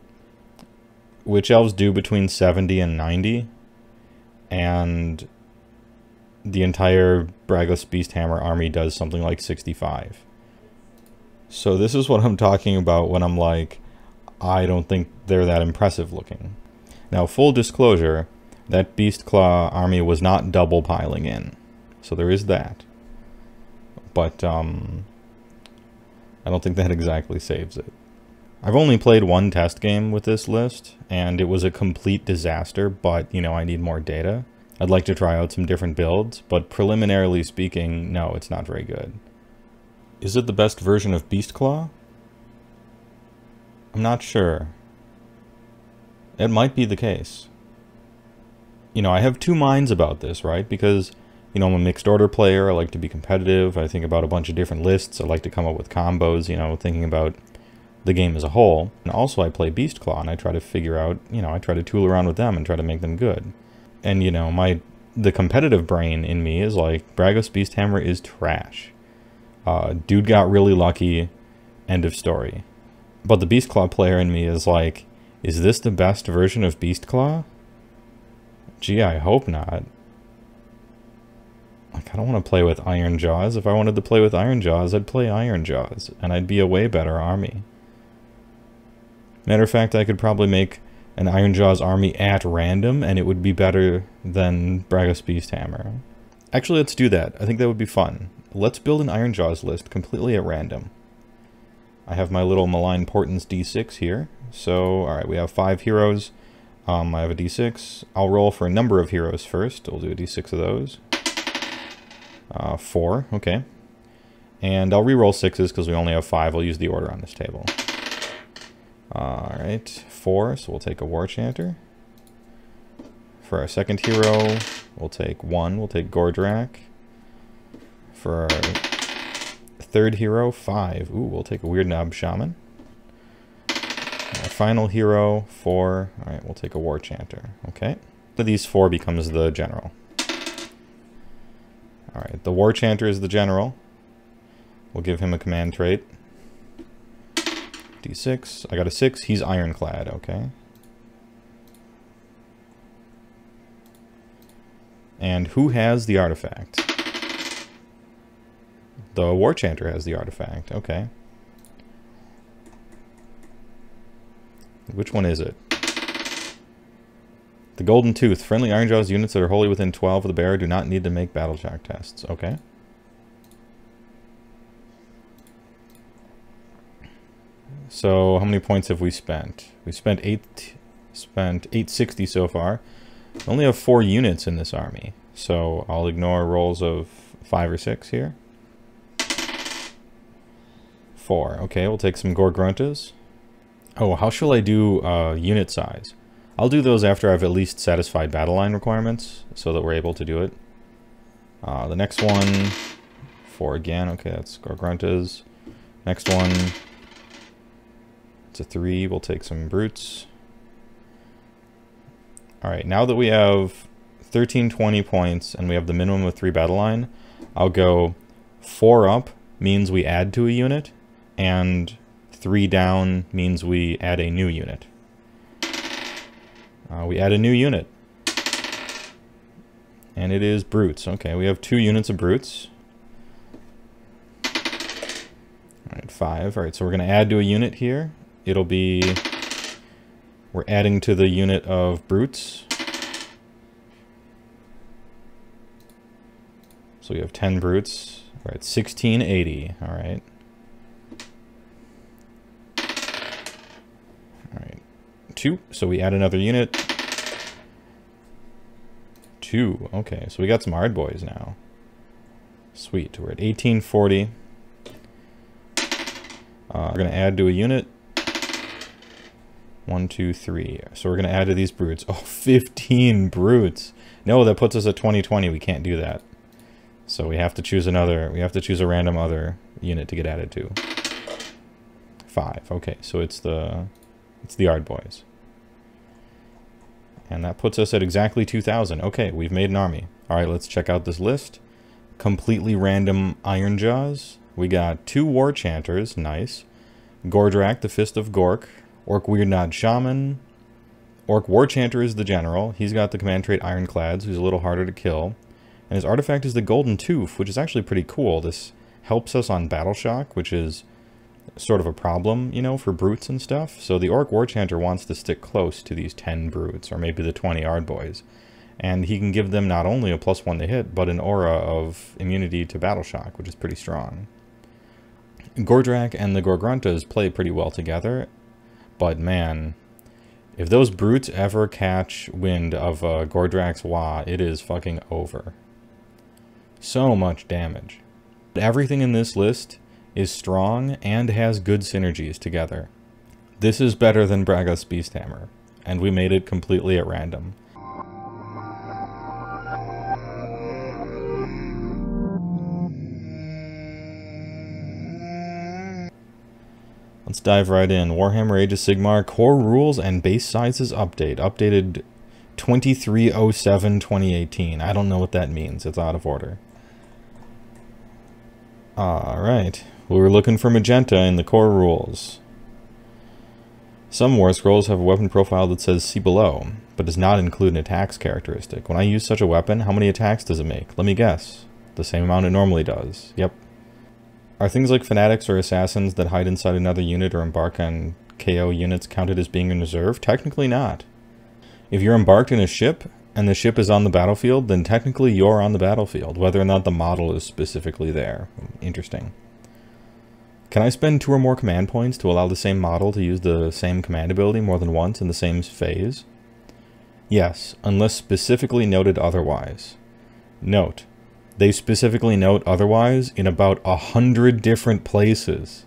Witch Elves do between 70 and 90, and the entire Bragos Beasthammer army does something like 65. So this is what I'm talking about when I'm like, I don't think they're that impressive looking. Now, full disclosure, that Beastclaw army was not double piling in. So there is that. But, I don't think that exactly saves it. I've only played one test game with this list, and it was a complete disaster, but, you know, I need more data. I'd like to try out some different builds, but preliminarily speaking, no, it's not very good. Is it the best version of Beastclaw? I'm not sure. It might be the case. You know, I have two minds about this, right? Because, you know, I'm a mixed order player, I like to be competitive, I think about a bunch of different lists, I like to come up with combos, you know, thinking about the game as a whole. And also I play Beastclaw, and I try to figure out, you know, I try to tool around with them and try to make them good. And, you know, the competitive brain in me is like, Bragos Beasthammer is trash. Dude got really lucky, end of story. But the Beastclaw player in me is like, is this the best version of Beastclaw? Gee, I hope not. Like, I don't want to play with Iron Jaws. If I wanted to play with Iron Jaws, I'd play Iron Jaws, and I'd be a way better army. Matter of fact, I could probably make an Iron Jaws army at random, and it would be better than Bragos Beasthammer. Actually, let's do that. I think that would be fun. Let's build an Iron Jaws list completely at random. I have my little Malign Portents D6 here. So, alright, we have 5 heroes. I have a D6. I'll roll for a number of heroes first. We'll do a D6 of those. 4, okay. And I'll re-roll 6s because we only have 5. I'll use the order on this table. Alright, 4, so we'll take a War Chanter. For our second hero, we'll take 1, we'll take Gordrak. For our third hero, 5, ooh, we'll take a Weird Knob Shaman. Our final hero, 4, alright, we'll take a War Chanter, okay. So these 4 becomes the general. Alright, the War Chanter is the general. We'll give him a command trait. D6. I got a 6. He's Ironclad, okay. And who has the artifact? The War Chanter has the artifact. Okay. Which one is it? The Golden Tooth. Friendly Ironjawz units that are wholly within 12 of the bearer do not need to make battle shock tests. Okay. So how many points have we spent? We spent 860 so far. We only have 4 units in this army, so I'll ignore rolls of 5 or 6 here. 4. Okay, we'll take some Gorgruntas. Oh, how shall I do unit size? I'll do those after I've at least satisfied battle line requirements, so that we're able to do it. The next one, 4 again. Okay, that's Gorgruntas. Next one, it's a 3. We'll take some Brutes. Alright, now that we have 1320 points and we have the minimum of 3 battle line, I'll go 4 up means we add to a unit, and 3 down means we add a new unit. We add a new unit. And it is Brutes. Okay, we have 2 units of Brutes. Alright, 5. Alright, so we're going to add to a unit here. It'll be... We're adding to the unit of Brutes. So we have 10 Brutes. Alright, 1680. Alright. Alright. 2. So we add another unit. 2. Okay, so we got some hard boys now. Sweet. We're at 1840. We're going to add to a unit. 1, 2, 3. So we're going to add to these Brutes. Oh, 15 Brutes. No, that puts us at 2020. We can't do that. So we have to choose another. We have to choose a random other unit to get added to. 5. Okay, so it's the Yard Boys. And that puts us at exactly 2,000. Okay, we've made an army. All right, let's check out this list. Completely random Ironjawz. We got 2 War Chanters. Nice. Gordrak, the Fist of Gork. Orc Weirdnod Shaman. Orc War Chanter is the general. He's got the command trait Ironclads, who's a little harder to kill. And his artifact is the Golden Tooth, which is actually pretty cool. This helps us on Battle Shock, which is sort of a problem, you know, for Brutes and stuff. So the Orc War Chanter wants to stick close to these 10 Brutes, or maybe the 20 Yard Boys. And he can give them not only a +1 to hit, but an aura of immunity to Battle Shock, which is pretty strong. Gordrak and the Gorgruntas play pretty well together. But man, if those Brutes ever catch wind of Gordrak's Wah, it is fucking over. So much damage. Everything in this list is strong and has good synergies together. This is better than Braga's Beasthammer, and we made it completely at random. Let's dive right in. Warhammer Age of Sigmar core rules and base sizes update. Updated 23/07/2018. I don't know what that means. It's out of order. Alright. We were looking for magenta in the core rules. Some War Scrolls have a weapon profile that says see below, but does not include an attacks characteristic. When I use such a weapon, how many attacks does it make? Let me guess. The same amount it normally does. Yep. Are things like fanatics or assassins that hide inside another unit or embark on KO units counted as being in reserve? Technically not. If you're embarked in a ship, and the ship is on the battlefield, then technically you're on the battlefield, whether or not the model is specifically there. Interesting. Can I spend 2 or more command points to allow the same model to use the same command ability more than once in the same phase? Yes, unless specifically noted otherwise. Note. They specifically note otherwise in about 100 different places.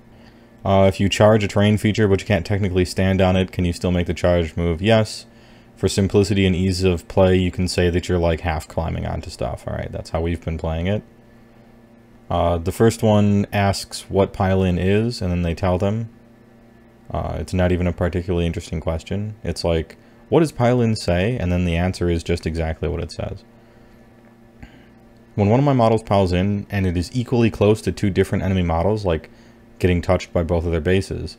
If you charge a terrain feature but you can't technically stand on it, can you still make the charge move? Yes. For simplicity and ease of play, you can say that you're like half climbing onto stuff. Alright, that's how we've been playing it. The first one asks what pile-in is, and then they tell them. It's not even a particularly interesting question. It's like, what does pile-in say? And then the answer is just exactly what it says. When one of my models piles in, and it is equally close to 2 different enemy models, like getting touched by both of their bases,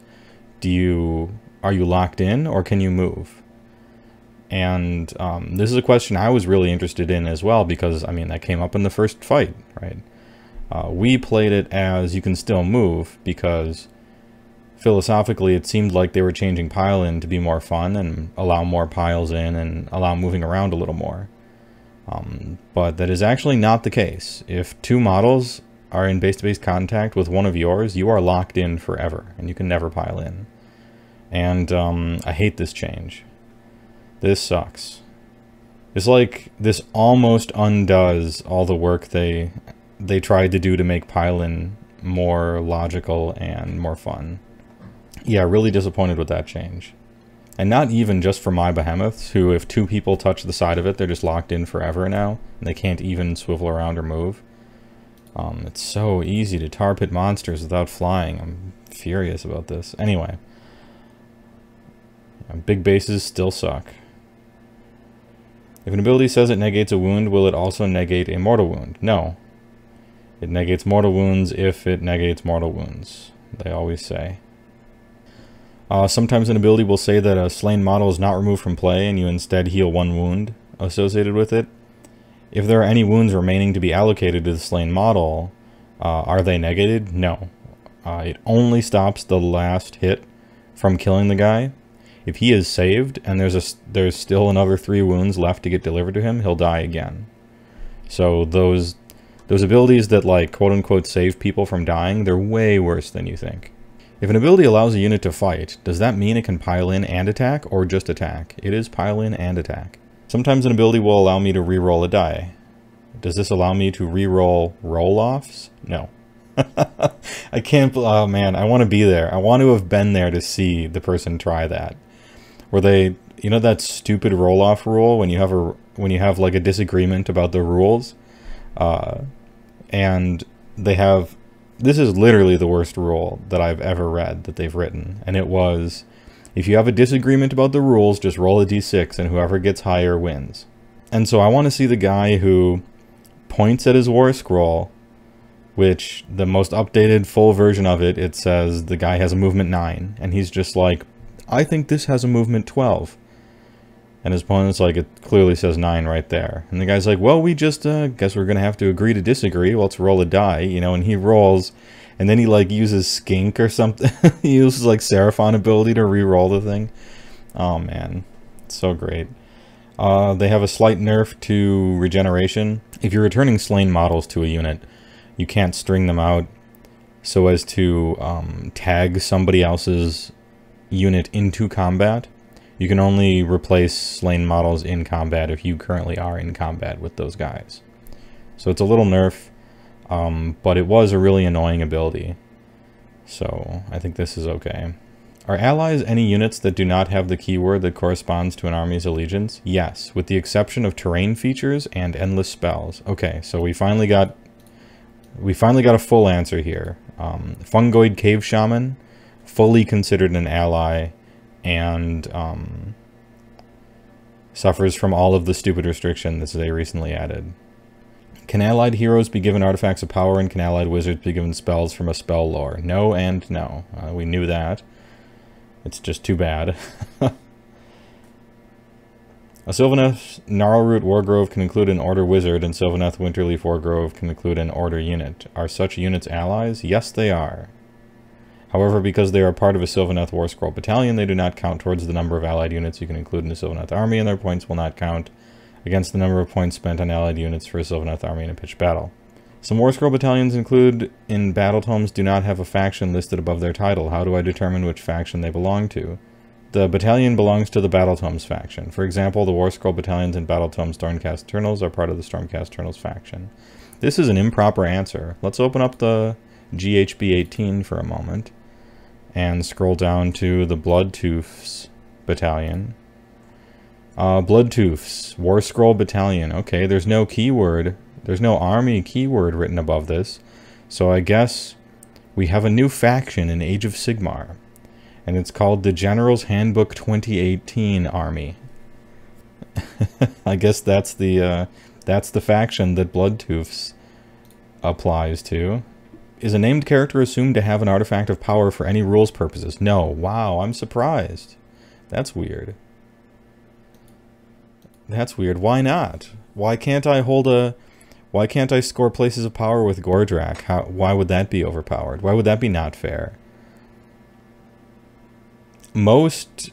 are you locked in, or can you move? And this is a question I was really interested in as well, because, I mean, that came up in the first fight, right? We played it as you can still move, because philosophically it seemed like they were changing pile in to be more fun and allow more piles in and allow moving around a little more. But that is actually not the case. If two models are in base-to-base contact with one of yours, you are locked in forever, and you can never pile in. And I hate this change. This sucks. It's like this almost undoes all the work they tried to do to make pile-in more logical and more fun. Yeah, really disappointed with that change. And not even just for my behemoths, who if two people touch the side of it, they're just locked in forever now, and they can't even swivel around or move. It's so easy to tar pit monsters without flying. I'm furious about this. Anyway. Big bases still suck. If an ability says it negates a wound, will it also negate a mortal wound? No. It negates mortal wounds if it negates mortal wounds, they always say. Sometimes an ability will say that a slain model is not removed from play and you instead heal one wound associated with it. If there are any wounds remaining to be allocated to the slain model, are they negated? No. It only stops the last hit from killing the guy. If he is saved and there's still another 3 wounds left to get delivered to him, he'll die again. So those abilities that, like, quote-unquote save people from dying, they're way worse than you think. If an ability allows a unit to fight, does that mean it can pile in and attack, or just attack? It is pile in and attack. Sometimes an ability will allow me to re-roll a die. Does this allow me to re-roll roll-offs? No. I can't, oh man, I want to be there. I want to have been there to see the person try that. Where they, you know that stupid roll-off rule when you have like a disagreement about the rules? And they have, this is literally the worst rule that I've ever read that they've written. And it was, if you have a disagreement about the rules, just roll a d6 and whoever gets higher wins. And so I want to see the guy who points at his war scroll, which the most updated full version of it, it says the guy has a movement 9. And he's just like, I think this has a movement 12. And his opponent's like, it clearly says 9 right there. And the guy's like, well, we just, guess we're going to have to agree to disagree. Well, let's roll a die, you know, and he rolls. And then he, like, uses Skink or something. He uses, like, Seraphon ability to re-roll the thing. Oh, man. It's so great. They have a slight nerf to regeneration. If you're returning slain models to a unit, you can't string them out so as to tag somebody else's unit into combat. You can only replace slain models in combat if you currently are in combat with those guys. So it's a little nerf, but it was a really annoying ability. So I think this is okay. Are allies any units that do not have the keyword that corresponds to an army's allegiance? Yes, with the exception of terrain features and endless spells. Okay, so we finally got a full answer here. Fungoid Cave Shaman, fully considered an ally, and suffers from all of the stupid restrictions they recently added. Can allied heroes be given artifacts of power, and can allied wizards be given spells from a spell lore? No and no. We knew that. It's just too bad. A Sylvaneth Gnarlroot Wargrove can include an Order Wizard, and Sylvaneth Winterleaf Wargrove can include an Order unit. Are such units allies? Yes, they are. However, because they are part of a Sylvaneth War Scroll battalion, they do not count towards the number of allied units you can include in a Sylvaneth army, and their points will not count against the number of points spent on allied units for a Sylvaneth army in a pitched battle. Some War Scroll battalions include in battle tomes do not have a faction listed above their title. How do I determine which faction they belong to? The battalion belongs to the Battle Tomes faction. For example, the War Scroll battalions in Battle Tomes Stormcast Eternals are part of the Stormcast Eternals faction. This is an improper answer. Let's open up the GHB 18 for a moment and scroll down to the Bloodtooths battalion. Bloodtooths, War Scroll battalion. Okay, there's no keyword. There's no army keyword written above this. So I guess we have a new faction in Age of Sigmar. And it's called the General's Handbook 2018 Army. I guess that's the faction that Bloodtooths applies to. Is a named character assumed to have an artifact of power for any rules purposes? No. Wow, I'm surprised. That's weird. That's weird. Why not? Why can't I hold a... Why can't I score places of power with Gordrak? Why would that be overpowered? Why would that be not fair? Most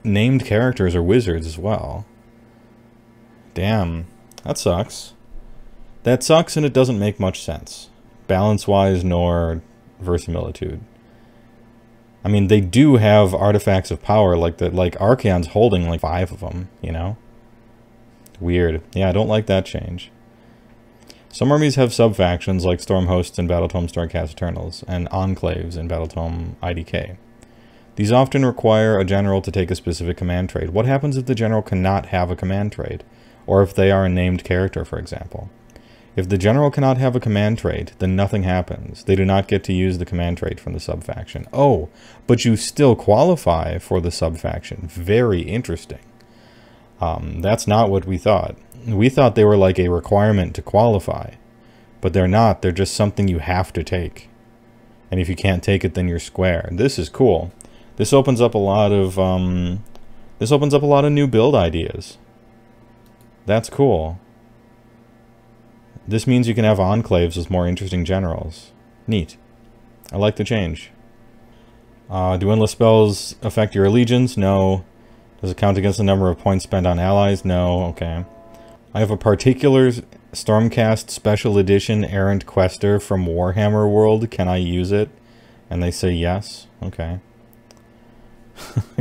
named characters are wizards as well. Damn, that sucks. That sucks, and it doesn't make much sense, balance-wise nor verisimilitude. I mean, they do have artifacts of power, like Archaon's holding like 5 of them, you know? Weird. Yeah, I don't like that change. Some armies have sub-factions like Stormhosts in Battletome Stormcast Eternals, and Enclaves in Battletome IDK. These often require a general to take a specific command trait. What happens if the general cannot have a command trait? Or if they are a named character, for example? If the general cannot have a command trait, then nothing happens. They do not get to use the command trait from the sub-faction. Oh, but you still qualify for the sub-faction. Very interesting. That's not what we thought. We thought they were like a requirement to qualify. But they're not. They're just something you have to take. And if you can't take it, then you're square. This is cool. This opens up a lot of new build ideas. That's cool. This means you can have enclaves with more interesting generals. Neat. I like the change. Do endless spells affect your allegiance? No. Does it count against the number of points spent on allies? No. Okay. I have a particular Stormcast Special Edition Errant Quester from Warhammer World. Can I use it? And they say yes. Okay.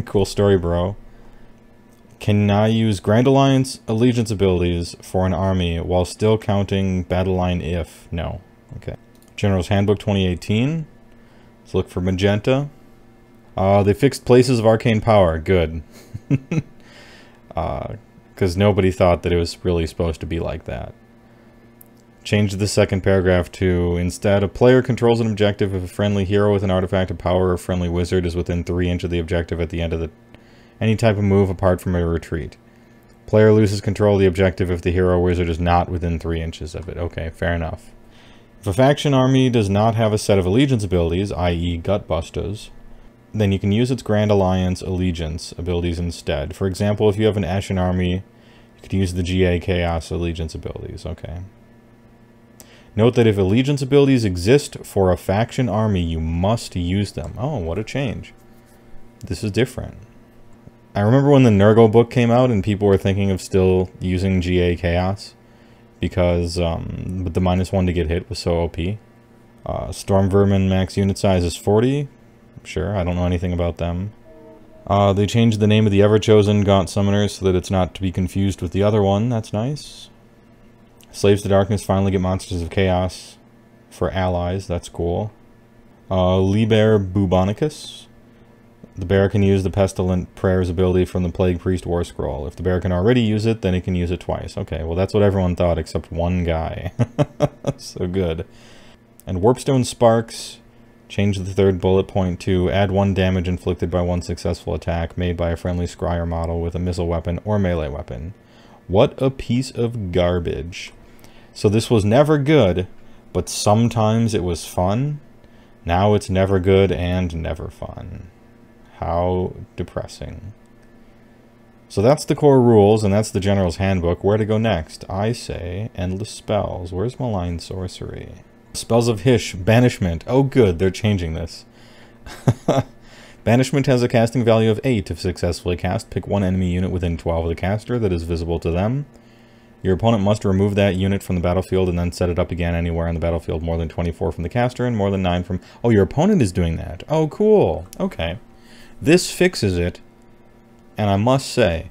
Cool story, bro. Can I use Grand Alliance allegiance abilities for an army while still counting battle line if? No. Okay. General's Handbook 2018. Let's look for magenta. They fixed places of arcane power. Good. Because nobody thought that it was really supposed to be like that. Changed the second paragraph to, instead, a player controls an objective if a friendly hero with an artifact of power or a friendly wizard is within 3 inches of the objective at the end of any type of move apart from a retreat. Player loses control of the objective if the hero or wizard is not within 3 inches of it. Okay, fair enough. If a faction army does not have a set of allegiance abilities, i.e. Gutbusters, then you can use its Grand Alliance allegiance abilities instead. For example, if you have an Ashen army, you could use the GA Chaos allegiance abilities. Okay. Note that if allegiance abilities exist for a faction army, you must use them. Oh, what a change. This is different. I remember when the Nurgle book came out and people were thinking of still using GA Chaos because the -1 to get hit was so OP. Storm Vermin max unit size is 40. Sure, I don't know anything about them. They changed the name of the Everchosen Gaunt Summoners so that it's not to be confused with the other one. That's nice. Slaves to Darkness finally get Monsters of Chaos for allies. That's cool. Liber Bubonicus. The bear can use the Pestilent Prayers ability from the Plague Priest War Scroll. If the bear can already use it, then it can use it twice. Okay, well that's what everyone thought except one guy. So good. And Warpstone Sparks. Change the third bullet point to add 1 damage inflicted by 1 successful attack made by a friendly scryer model with a missile weapon or melee weapon. What a piece of garbage. So this was never good, but sometimes it was fun. Now it's never good and never fun. How depressing. So that's the core rules, and that's the General's Handbook. Where to go next? I say endless spells. Where's Malign Sorcery? Spells of Hish. Banishment. Oh good, they're changing this. Banishment has a casting value of 8. If successfully cast, pick 1 enemy unit within 12 of the caster that is visible to them. Your opponent must remove that unit from the battlefield and then set it up again anywhere on the battlefield more than 24 from the caster and more than 9 from... Oh, your opponent is doing that. Oh, cool. Okay. This fixes it, and I must say,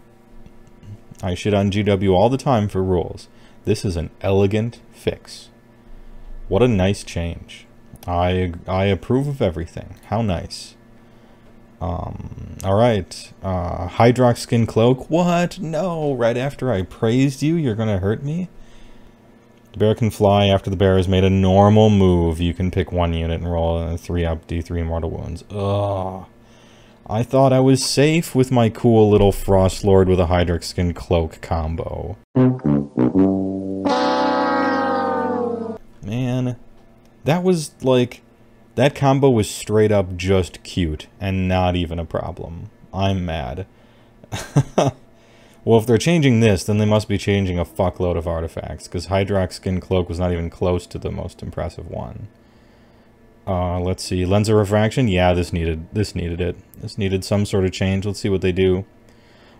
I shit on GW all the time for rules. This is an elegant fix. What a nice change. I approve of everything. How nice. Alright. Hydrox Skin Cloak. What? No. Right after I praised you, you're gonna hurt me? The bear can fly. After the bear has made a normal move, you can pick 1 unit and roll a 3-up D3 mortal wounds. Ugh. I thought I was safe with my cool little Frost Lord with a Hydrox Skin Cloak combo. Man. That was like... That combo was straight up just cute, and not even a problem. I'm mad. Well, if they're changing this, then they must be changing a fuckload of artifacts, because Hydrox Skin Cloak was not even close to the most impressive one. Let's see. Lens of Refraction? Yeah, this needed it. This needed some sort of change. Let's see what they do.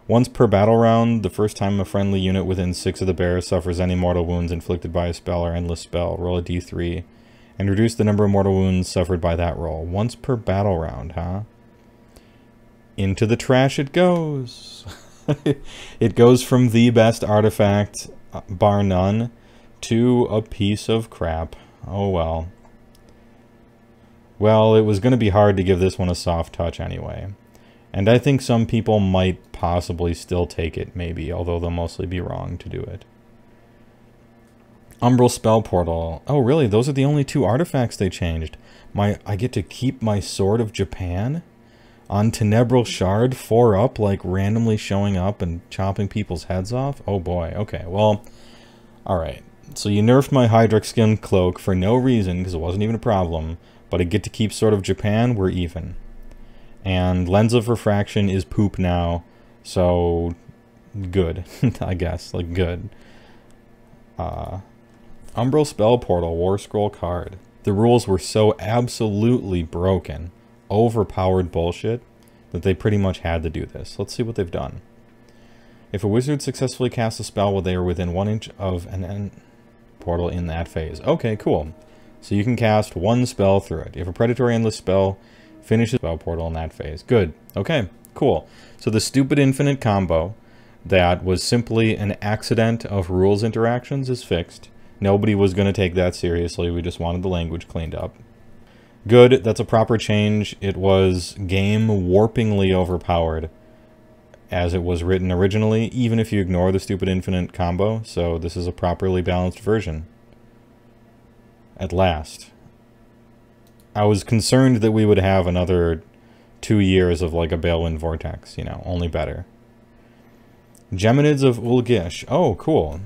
Once per battle round, the first time a friendly unit within 6 of the bear suffers any mortal wounds inflicted by a spell or endless spell, roll a d3, and reduce the number of mortal wounds suffered by that roll. Once per battle round, huh? Into the trash it goes. It goes from the best artifact, bar none, to a piece of crap. Oh well. Well, it was going to be hard to give this one a soft touch anyway. And I think some people might possibly still take it, maybe, although they'll mostly be wrong to do it. Umbral Spell Portal. Oh, really? Those are the only 2 artifacts they changed. I get to keep my Sword of Japan on Tenebral Shard, 4 up, like randomly showing up and chopping people's heads off? Oh boy, okay, well, alright. So you nerfed my Hydrox Skin Cloak for no reason, because it wasn't even a problem, but I get to keep Sword of Japan, we're even. And Lens of Refraction is poop now, so good, I guess, like good. Umbral Spell Portal, War Scroll card. The rules were so absolutely broken, overpowered bullshit, that they pretty much had to do this. Let's see what they've done. If a wizard successfully casts a spell while they are within 1 inch of an end portal in that phase. Okay, cool. So you can cast 1 spell through it. If a predatory endless spell finishes spell portal in that phase. Good. Okay, cool. So the stupid infinite combo that was simply an accident of rules interactions is fixed. Nobody was going to take that seriously. We just wanted the language cleaned up. Good. That's a proper change. It was game warpingly overpowered as it was written originally, even if you ignore the stupid infinite combo. So this is a properly balanced version. At last. I was concerned that we would have another 2 years of like a Balewind Vortex, you know, only better. Geminids of Ulgish. Oh, cool.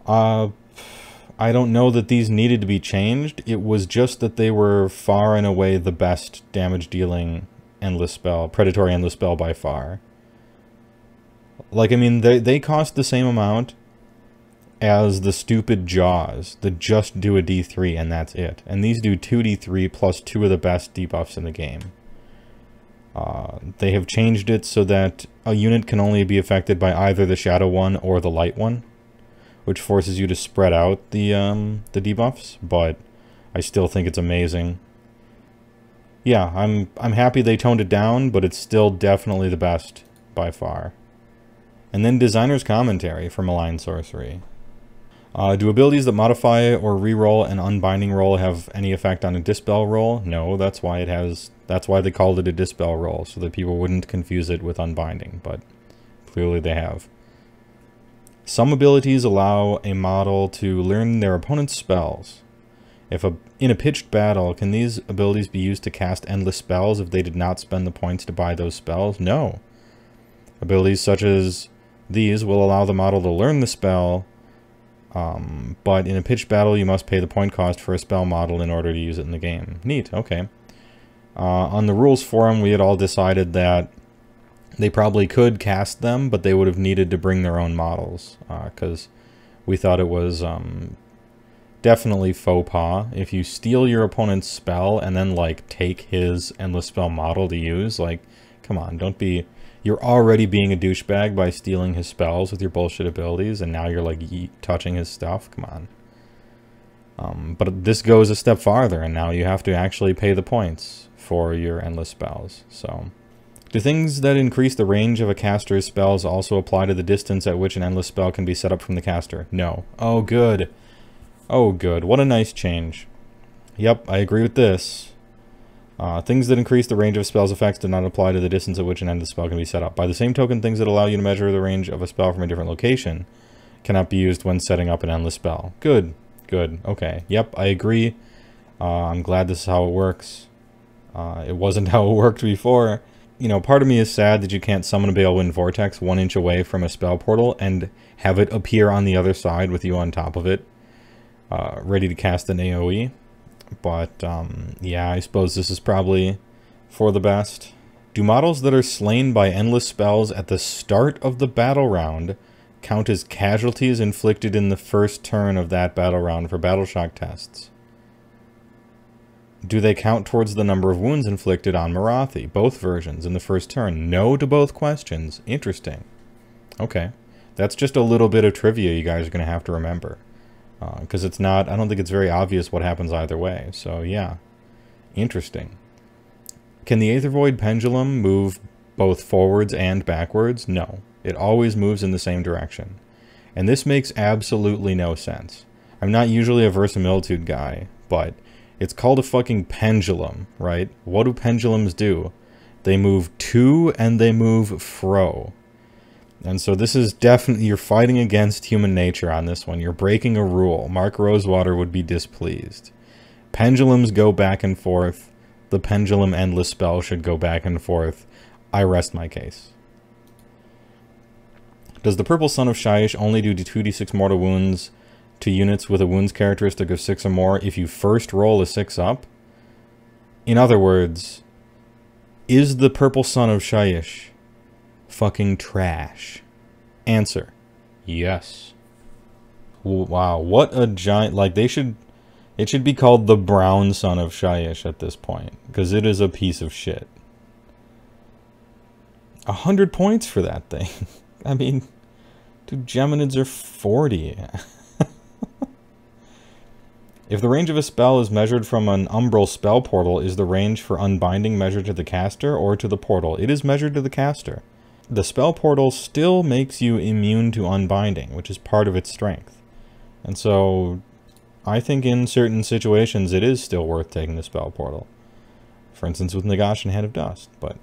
I don't know that these needed to be changed. It was just that they were far and away the best damage dealing endless spell, predatory endless spell by far. Like, I mean, they cost the same amount as the stupid Jaws that just do a D3 and that's it. And these do 2d3 plus 2 of the best debuffs in the game. They have changed it so that a unit can only be affected by either the Shadow one or the Light one, which forces you to spread out the debuffs, but I still think it's amazing. Yeah, I'm happy they toned it down, but it's still definitely the best by far. And then Designer's Commentary for Malign Sorcery. Do abilities that modify or reroll an unbinding roll have any effect on a dispel roll? No, that's why they called it a dispel roll, so that people wouldn't confuse it with unbinding, but clearly they have. Some abilities allow a model to learn their opponent's spells. In a pitched battle, can these abilities be used to cast endless spells if they did not spend the points to buy those spells? No. Abilities such as these will allow the model to learn the spell, but in a pitched battle you must pay the point cost for a spell model in order to use it in the game. Neat, okay. On the rules forum we had all decided that they probably could cast them, but they would have needed to bring their own models, because we thought it was definitely faux pas. If you steal your opponent's spell and then, like, take his endless spell model to use, like, come on, don't be... You're already being a douchebag by stealing his spells with your bullshit abilities, and now you're, like, touching his stuff? Come on. But this goes a step farther, and now you have to actually pay the points for your endless spells, so... Do things that increase the range of a caster's spells also apply to the distance at which an endless spell can be set up from the caster? No. Oh, good. Oh, good. What a nice change. Yep, I agree with this. Things that increase the range of a spell's effects do not apply to the distance at which an endless spell can be set up. By the same token, things that allow you to measure the range of a spell from a different location cannot be used when setting up an endless spell. Good. Good. Okay. Yep, I agree. I'm glad this is how it works. It wasn't how it worked before. You know, part of me is sad that you can't summon a Balewind Vortex 1 inch away from a spell portal and have it appear on the other side with you on top of it, ready to cast an AoE. But, yeah, I suppose this is probably for the best. Do models that are slain by endless spells at the start of the battle round count as casualties inflicted in the first turn of that battle round for battle shock tests? Do they count towards the number of wounds inflicted on Marathi? Both versions in the first turn. No to both questions. Interesting. Okay. That's just a little bit of trivia you guys are going to have to remember. Because it's not, I don't think it's very obvious what happens either way. So, yeah. Interesting. Can the Aether Void Pendulum move both forwards and backwards? No. It always moves in the same direction. And this makes absolutely no sense. I'm not usually a verisimilitude guy, but it's called a fucking pendulum, right? What do pendulums do? They move to and they move fro. And so this is definitely, you're fighting against human nature on this one. You're breaking a rule. Mark Rosewater would be displeased. Pendulums go back and forth. The pendulum endless spell should go back and forth. I rest my case. Does the Purple Son of Shyish only do 2d6 mortal wounds to units with a wounds characteristic of 6 or more if you first roll a 6 up? In other words, is the Purple Son of Shyish fucking trash? Answer: yes. Wow, what a giant... Like, they should... It should be called the Brown Son of Shyish at this point, because it is a piece of shit. 100 points for that thing. I mean, dude, Geminids are 40. If the range of a spell is measured from an umbral spell portal, is the range for unbinding measured to the caster or to the portal? It is measured to the caster. The spell portal still makes you immune to unbinding, which is part of its strength. And so, I think in certain situations it is still worth taking the spell portal. For instance, with Nagash and Head of Dust, but...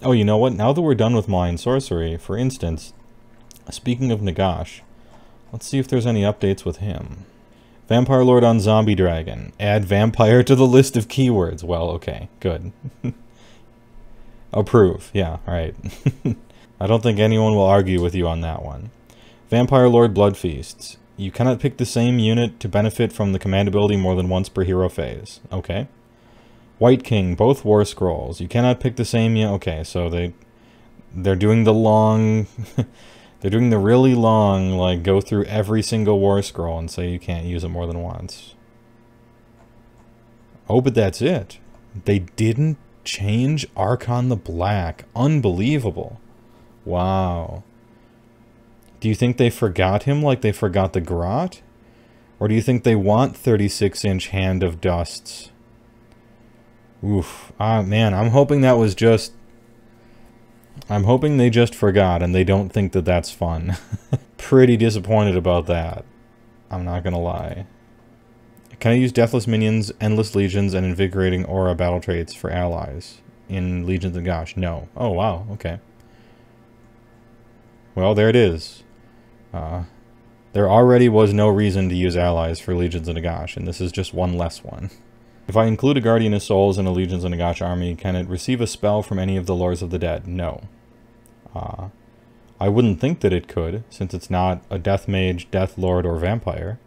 Oh, you know what? Now that we're done with Malign Sorcery, for instance, speaking of Nagash, let's see if there's any updates with him. Vampire Lord on Zombie Dragon. Add vampire to the list of keywords. Well, okay, good. Approve. Yeah, alright. I don't think anyone will argue with you on that one. Vampire Lord Blood Feasts. You cannot pick the same unit to benefit from the command ability more than once per hero phase. Okay. White King, both War Scrolls. You cannot pick the same unit. Okay, so they're doing the long... They're doing the really long, like, go through every single War Scroll and say you can't use it more than once. Oh, but that's it. They didn't change Archon the Black. Unbelievable. Wow. Do you think they forgot him like they forgot the Grot? Or do you think they want 36-inch Hand of Dusts? Oof. Ah, man, I'm hoping that was just... I'm hoping they just forgot and they don't think that that's fun. Pretty disappointed about that. I'm not gonna lie. Can I use Deathless Minions, Endless Legions, and Invigorating Aura battle traits for allies in Legions of Nagash? No. Oh, wow. Okay. Well, there it is. There already was no reason to use allies for Legions of Nagash, and this is just one less one. If I include a Guardian of Souls in a Legions of Nagash army, can it receive a spell from any of the Lords of the Dead? No. I wouldn't think that it could, since it's not a Death Mage, Death Lord, or Vampire.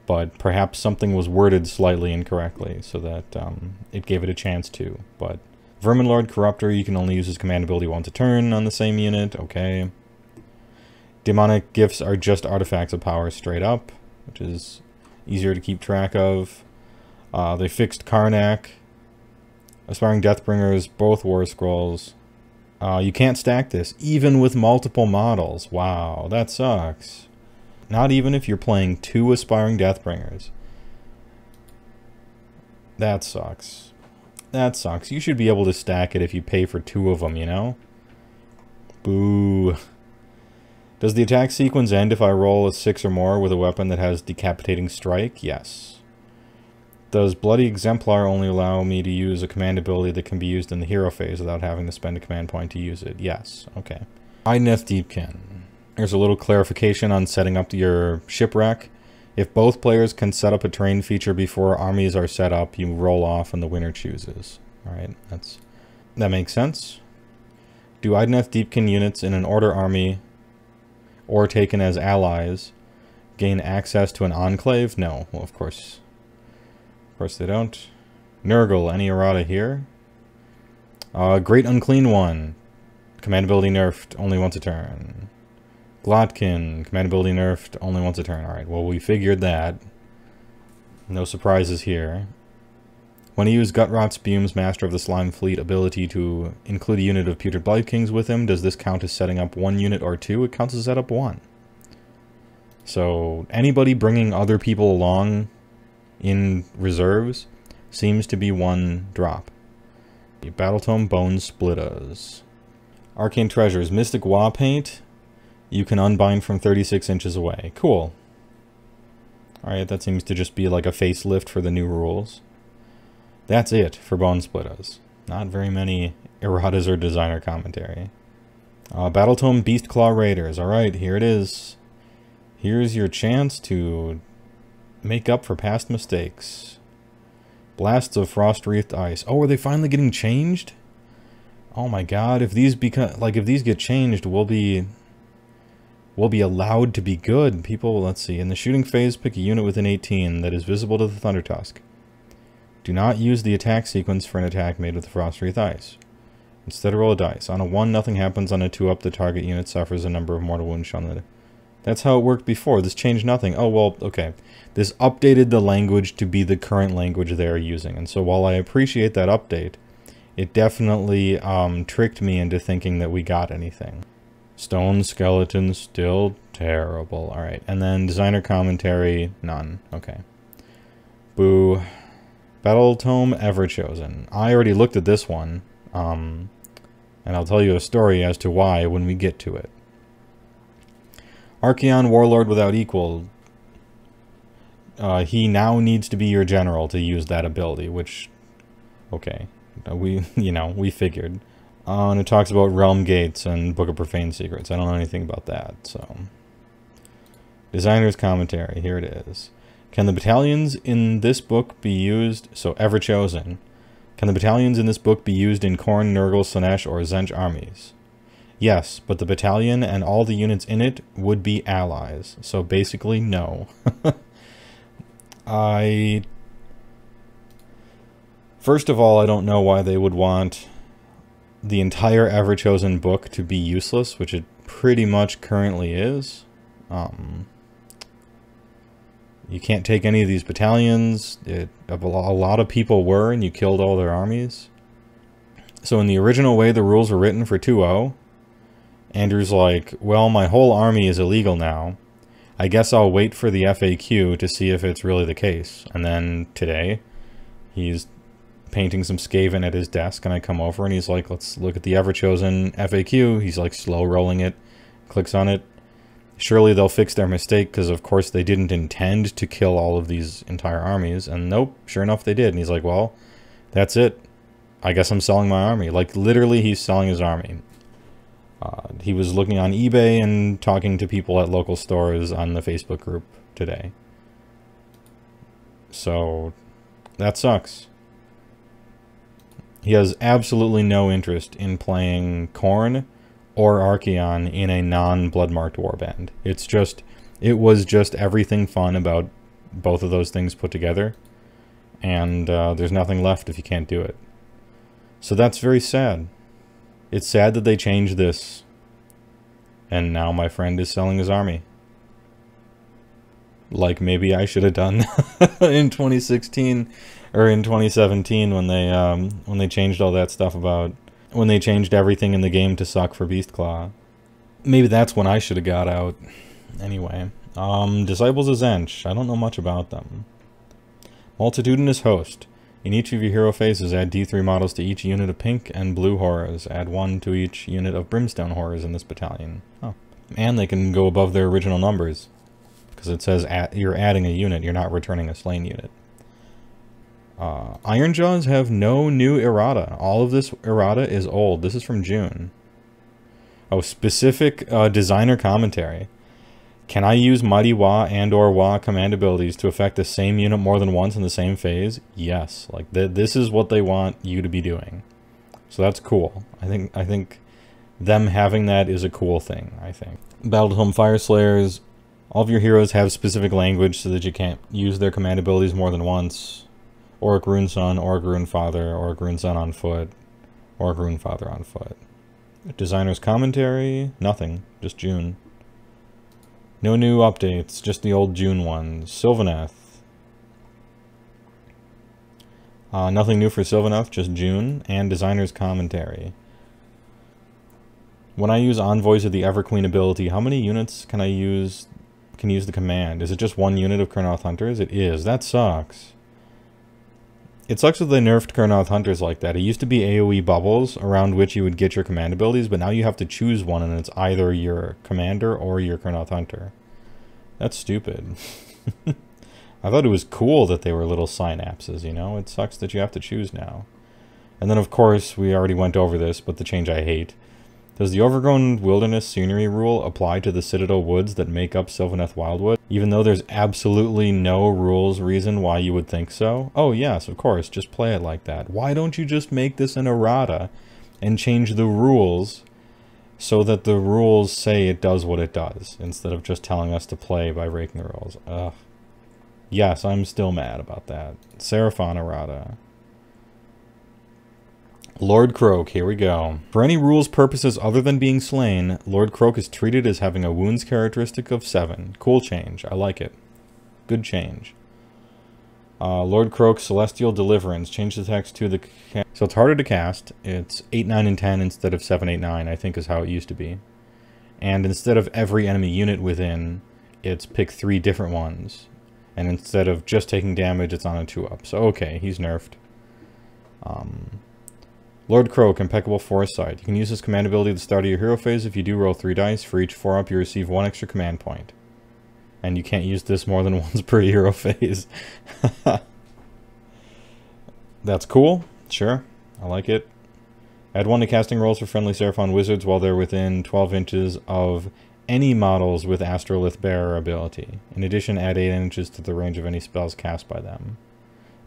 But perhaps something was worded slightly incorrectly, so that it gave it a chance to. But Vermin Lord Corruptor, you can only use his command ability once a turn on the same unit. Okay. Demonic Gifts are just artifacts of power straight up, which is easier to keep track of. They fixed Karnak. Aspiring Deathbringers, both War Scrolls. You can't stack this, even with multiple models. Wow, that sucks. Not even if you're playing 2 Aspiring Deathbringers. That sucks. That sucks. You should be able to stack it if you pay for 2 of them, you know? Boo. Does the attack sequence end if I roll a 6 or more with a weapon that has Decapitating Strike? Yes. Does Bloody Exemplar only allow me to use a command ability that can be used in the hero phase without having to spend a command point to use it? Yes. Okay. Idneth Deepkin. Here's a little clarification on setting up your shipwreck. If both players can set up a terrain feature before armies are set up, you roll off and the winner chooses. Alright, that makes sense. Do Idneth Deepkin units in an Order army or taken as allies gain access to an enclave? No. Well, of course. Of course they don't. Nurgle, any errata here? Great Unclean One. Command ability nerfed only once a turn. Glotkin. Command ability nerfed only once a turn. Alright, well we figured that. No surprises here. When he used Gutrot Spume's Master of the Slime Fleet ability to include a unit of Putrid Blight Kings with him, does this count as setting up 1 unit or 2? It counts as set up 1. So anybody bringing other people along in reserves seems to be 1 drop. Battletome Bone Splitters. Arcane Treasures. Mystic Wa Paint. You can unbind from 36 inches away. Cool. Alright, that seems to just be like a facelift for the new rules. That's it for Bone Splitters. Not very many erratas or designer commentary. Battletome Beastclaw Raiders. Alright, here it is. Here's your chance to make up for past mistakes. Blasts of Frost-Wreathed Ice. Oh, are they finally getting changed? Oh my god, if these if these get changed, we'll be allowed to be good. People, let's see. In the shooting phase, pick a unit within 18 that is visible to the Thunder Tusk. Do not use the attack sequence for an attack made with the Frost-Wreathed Ice. Instead, roll a dice. On a 1, nothing happens. On a 2 up, the target unit suffers a number of mortal wounds shown. That's how it worked before. This changed nothing. Oh, well, okay. This updated the language to be the current language they are using. And so while I appreciate that update, it definitely tricked me into thinking that we got anything. Stone Skeleton, still terrible. Alright, and then designer commentary, none. Okay. Boo. Battletome Everchosen. I already looked at this one, and I'll tell you a story as to why when we get to it. Archaeon Warlord without equal. He now needs to be your general to use that ability, which, okay, we figured. And it talks about Realm Gates and Book of Profane Secrets. I don't know anything about that, so. Designer's commentary, here it is. Can the battalions in this book be used, so Everchosen, can the battalions in this book be used in Khorne, Nurgle, Slaanesh, or Tzeentch armies? Yes, but the battalion and all the units in it would be allies, so basically no. First of all, I don't know why they would want the entire Everchosen book to be useless, which it pretty much currently is. You can't take any of these battalions. A lot of people were, and you killed all their armies. So in the original way the rules were written for 2.0, Andrew's like, well, my whole army is illegal now. I guess I'll wait for the FAQ to see if it's really the case. And then today, he's painting some Skaven at his desk, and I come over and he's like, let's look at the Everchosen FAQ. He's like slow rolling it, clicks on it. Surely they'll fix their mistake, because of course they didn't intend to kill all of these entire armies. And nope, sure enough they did. And he's like, well, that's it. I guess I'm selling my army. Like, literally, he's selling his army. He was looking on eBay and talking to people at local stores on the Facebook group today. So, that sucks. He has absolutely no interest in playing Khorne or Archaeon in a non-blood-marked warband. It was just everything fun about both of those things put together. And there's nothing left if you can't do it. So that's very sad. It's sad that they changed this. And now my friend is selling his army. Like maybe I should have done in 2016 or in 2017 when they changed all that stuff about when they changed everything in the game to suck for Beastclaw. Maybe that's when I should have got out. Anyway, Disciples of Tzeentch. I don't know much about them. Multitudinous Host. In each of your hero phases, add D3 models to each unit of pink and blue horrors. Add 1 to each unit of brimstone horrors in this battalion. Oh. And they can go above their original numbers. Because it says you're adding a unit, you're not returning a slain unit. Ironjaws have no new errata. All of this errata is old. This is from June. Oh, specific designer commentary. Can I use Mighty Wa and or Wa command abilities to affect the same unit more than once in the same phase? Yes. Like this is what they want you to be doing. So that's cool. I think them having that is a cool thing, I think. Battletome Fireslayers. All of your heroes have specific language so that you can't use their command abilities more than once. Orc Rune Son, Orc Rune Father, Orc Rune Son on foot. Orc Runefather on foot. Designer's commentary, nothing, just June. No new updates, just the old June ones. Sylvaneth. Nothing new for Sylvaneth, just June, and Designer's commentary. When I use Envoys of the Everqueen ability, how many units can I use? Can use the command? Is it just one unit of Kurnoth Hunters? It is. That sucks. It sucks that they nerfed Kurnoth Hunters like that. It used to be AoE bubbles around which you would get your command abilities, but now you have to choose one, and it's either your commander or your Kurnoth Hunter. That's stupid. I thought it was cool that they were little synapses, you know? It sucks that you have to choose now. And then, of course, we already went over this, but the change I hate. Does the Overgrown Wilderness Scenery rule apply to the Citadel Woods that make up Sylvaneth Wildwood? Even though there's absolutely no rules reason why you would think so? Oh yes, of course, just play it like that. Why don't you just make this an errata and change the rules so that the rules say it does what it does, instead of just telling us to play by breaking the rules? Ugh. Yes, I'm still mad about that. Seraphon errata. Lord Croak, here we go. For any rules purposes other than being slain, Lord Croak is treated as having a wounds characteristic of 7. Cool change. I like it. Good change. Lord Croak, Celestial Deliverance. Change the text to the... So it's harder to cast. It's 8, 9, and 10 instead of 7, 8, 9, I think is how it used to be. And instead of every enemy unit within, it's pick 3 different ones. And instead of just taking damage, it's on a 2-up. So okay, he's nerfed. Lord Croak, Impeccable Foresight. You can use this command ability at the start of your hero phase. If you do, roll 3 dice. For each 4-up, you receive 1 extra command point. And you can't use this more than once per hero phase. That's cool. Sure. I like it. Add 1 to casting rolls for friendly Seraphon wizards while they're within 12 inches of any models with Astrolith Bearer ability. In addition, add 8 inches to the range of any spells cast by them.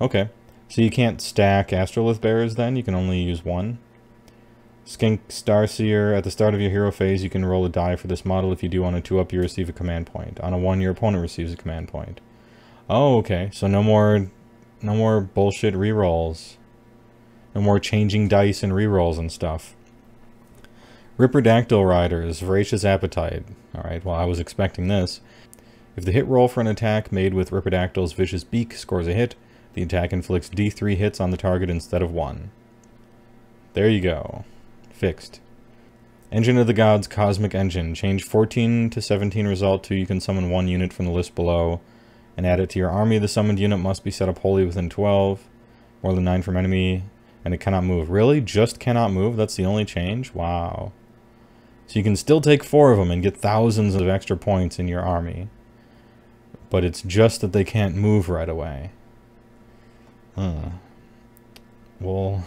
Okay. So you can't stack Astrolith Bearers then? You can only use 1? Skink Starseer. At the start of your hero phase, you can roll a die for this model. If you do on a 2-up, you receive a command point. On a 1, your opponent receives a command point. Oh, okay. So no more bullshit rerolls. No more changing dice and rerolls and stuff. Ripperdactyl Riders. Voracious Appetite. Alright, well I was expecting this. If the hit roll for an attack made with Ripperdactyl's Vicious Beak scores a hit, the attack inflicts D3 hits on the target instead of 1. There you go. Fixed. Engine of the Gods, Cosmic Engine. Change 14 to 17 result to you can summon 1 unit from the list below and add it to your army. The summoned unit must be set up wholly within 12. More than 9 from enemy. And it cannot move. Really? Just cannot move? That's the only change? Wow. So you can still take 4 of them and get thousands of extra points in your army. But it's just that they can't move right away. We'll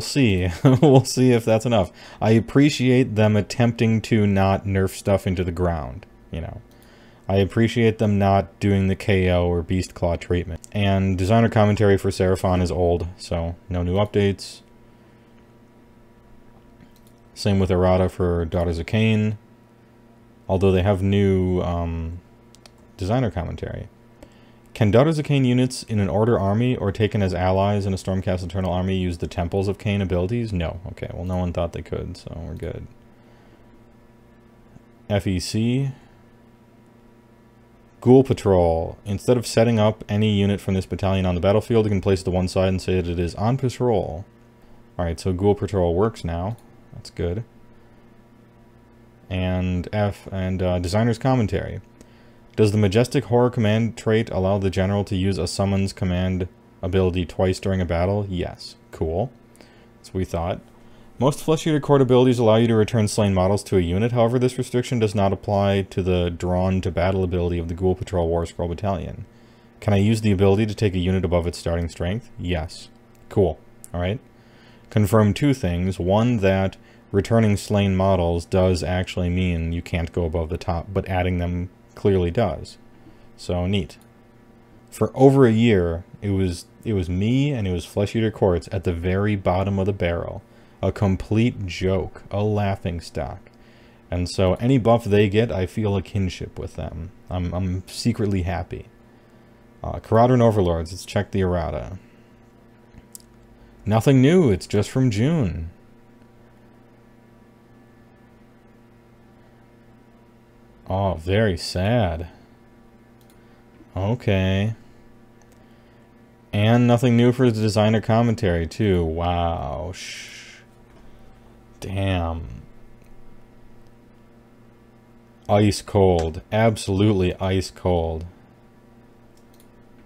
see. We'll see if that's enough. I appreciate them attempting to not nerf stuff into the ground, you know. I appreciate them not doing the KO or Beast Claw treatment. And designer commentary for Seraphon is old, so no new updates. Same with errata for Daughters of Cain, although they have new designer commentary. Can Daughters of Cain units in an Order army or taken as allies in a Stormcast Eternal army use the Temples of Cain abilities? No. Okay, well no one thought they could, so we're good. FEC. Ghoul Patrol. Instead of setting up any unit from this battalion on the battlefield, you can place it to one side and say that it is on patrol. Alright, so Ghoul Patrol works now. That's good. And Designer's Commentary. Does the Majestic Horror command trait allow the general to use a summons command ability twice during a battle? Yes. Cool. That's what we thought. Most Flesh-Eater Court abilities allow you to return slain models to a unit. However, this restriction does not apply to the Drawn to Battle ability of the Ghoul Patrol War Scroll Battalion. Can I use the ability to take a unit above its starting strength? Yes. Cool. Alright. Confirm 2 things. One, that returning slain models does actually mean you can't go above the top, but adding them clearly does. So neat. For over a year, it was me and it was Flesh-Eater Courts at the very bottom of the barrel. A complete joke, a laughing stock. And so any buff they get, I feel a kinship with them. I'm secretly happy. Karaudran Overlords, let's check the errata. Nothing new, it's just from June. Oh, very sad. Okay. And nothing new for the designer commentary, too. Wow. Damn. Ice cold. Absolutely ice cold.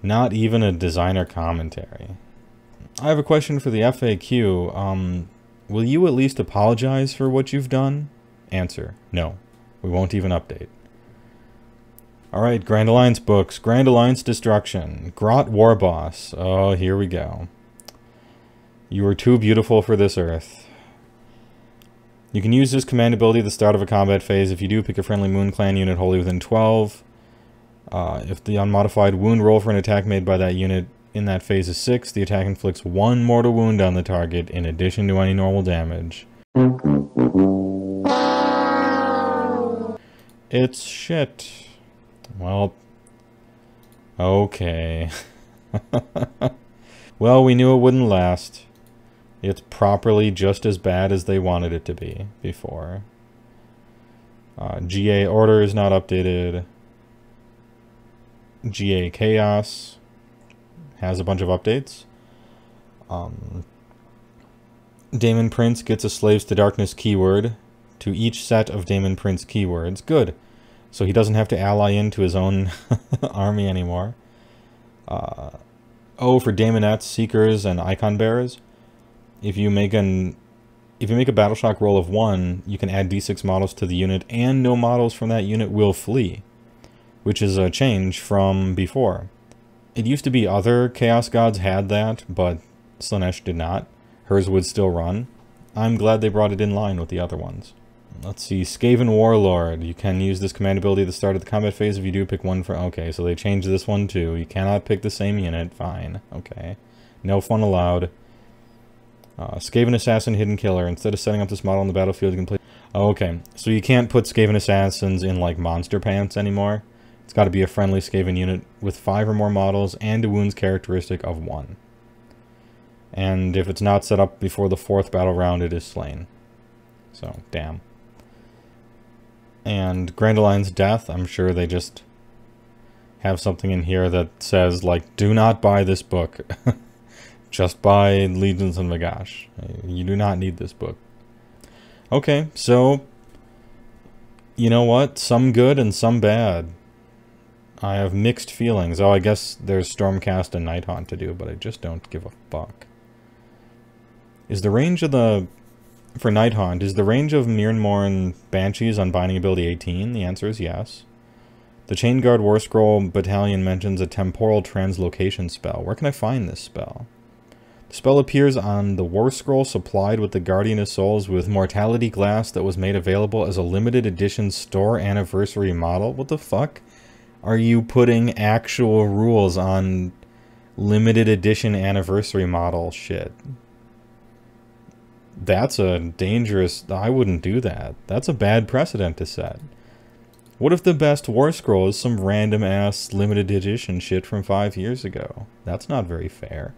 Not even a designer commentary. I have a question for the FAQ. Will you at least apologize for what you've done? Answer: no. We won't even update. Alright, Grand Alliance books. Grand Alliance Destruction. Grot War Boss. Oh, here we go. You are too beautiful for this earth. You can use this command ability at the start of a combat phase. If you do, pick a friendly Moon Clan unit wholly within 12. If the unmodified wound roll for an attack made by that unit in that phase is 6, the attack inflicts 1 mortal wound on the target in addition to any normal damage. It's shit. Well, okay. Well, we knew it wouldn't last. It's properly just as bad as they wanted it to be before. GA Order is not updated. GA Chaos has a bunch of updates. Daemon Prince gets a Slaves to Darkness keyword to each set of Daemon Prince keywords. Good. So he doesn't have to ally into his own army anymore. For Daemonettes, Seekers, and Icon Bearers. If you make a battle shock roll of 1, you can add d6 models to the unit, and no models from that unit will flee, which is a change from before. It used to be other Chaos Gods had that, but Slaanesh did not. Hers would still run. I'm glad they brought it in line with the other ones. Let's see, Skaven Warlord. You can use this command ability at the start of the combat phase. If you do, pick one for... Okay, so they changed this one too. You cannot pick the same unit. Fine. Okay. No fun allowed. Skaven Assassin Hidden Killer. Instead of setting up this model on the battlefield, you can play... Oh, okay, so you can't put Skaven Assassins in, like, monster pants anymore. It's got to be a friendly Skaven unit with 5 or more models and a wounds characteristic of 1. And if it's not set up before the 4th battle round, it is slain. So, damn. And Grand Alliance Death, I'm sure they just have something in here that says, like, do not buy this book. Just buy Legions of Nagash. You do not need this book. Okay, so, you know what? Some good and some bad. I have mixed feelings. Oh, I guess there's Stormcast and Nighthaunt to do, but I just don't give a fuck. Is the range of the... For Nighthaunt, is the range of Mirnmorn Banshees on Binding Ability 18? The answer is yes. The Chain Guard War Scroll Battalion mentions a temporal translocation spell. Where can I find this spell? The spell appears on the War Scroll supplied with the Guardian of Souls with Mortality Glass that was made available as a limited edition store anniversary model. What the fuck? Are you putting actual rules on limited edition anniversary model shit? That's a dangerous... I wouldn't do that. That's a bad precedent to set. What if the best War Scroll is some random-ass limited edition shit from 5 years ago? That's not very fair.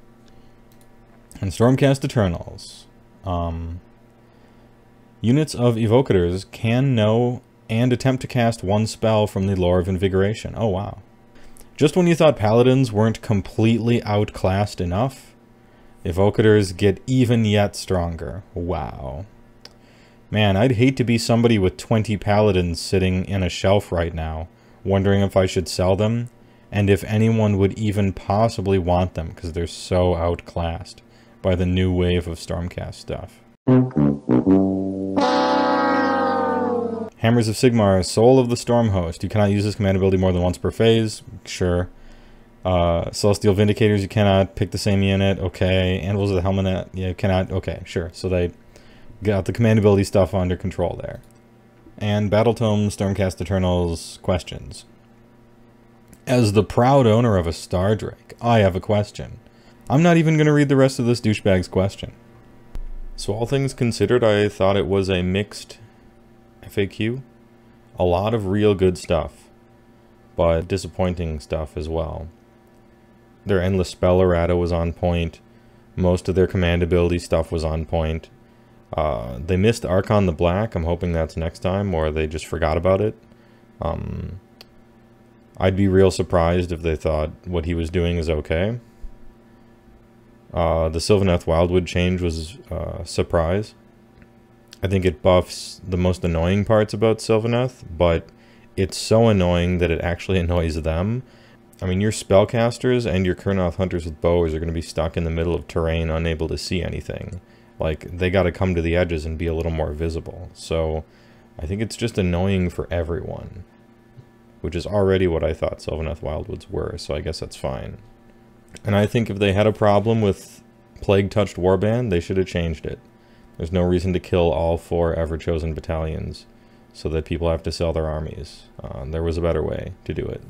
And Stormcast Eternals. Units of Evocators can know and attempt to cast 1 spell from the Lore of Invigoration. Oh, wow. Just when you thought Paladins weren't completely outclassed enough, Evocators get even yet stronger. Wow. Man, I'd hate to be somebody with 20 Paladins sitting in a shelf right now, wondering if I should sell them, and if anyone would even possibly want them, because they're so outclassed by the new wave of Stormcast stuff. Hammers of Sigmar, Soul of the Stormhost. You cannot use this command ability more than once per phase. Sure. Celestial Vindicators, you cannot pick the same unit. Okay. Anvils of the Helmet, yeah, you cannot. Okay, sure. So they got the command ability stuff under control there. And Battletome, Stormcast Eternals, questions. As the proud owner of a Star Drake, I have a question. I'm not even going to read the rest of this douchebag's question. So all things considered, I thought it was a mixed FAQ. A lot of real good stuff, but disappointing stuff as well. Their endless spell errata was on point. Most of their command ability stuff was on point. They missed Archon the Black. I'm hoping that's next time, or they just forgot about it. I'd be real surprised if they thought what he was doing is okay. The Sylvaneth Wildwood change was a surprise. I think it buffs the most annoying parts about Sylvaneth, but it's so annoying that it actually annoys them. I mean, your spellcasters and your Kurnoth hunters with bows are going to be stuck in the middle of terrain, unable to see anything. Like, they got to come to the edges and be a little more visible. So, I think it's just annoying for everyone, which is already what I thought Sylvaneth Wildwoods were, so I guess that's fine. And I think if they had a problem with Plague-Touched Warband, they should have changed it. There's no reason to kill all 4 Ever-Chosen battalions so that people have to sell their armies. There was a better way to do it.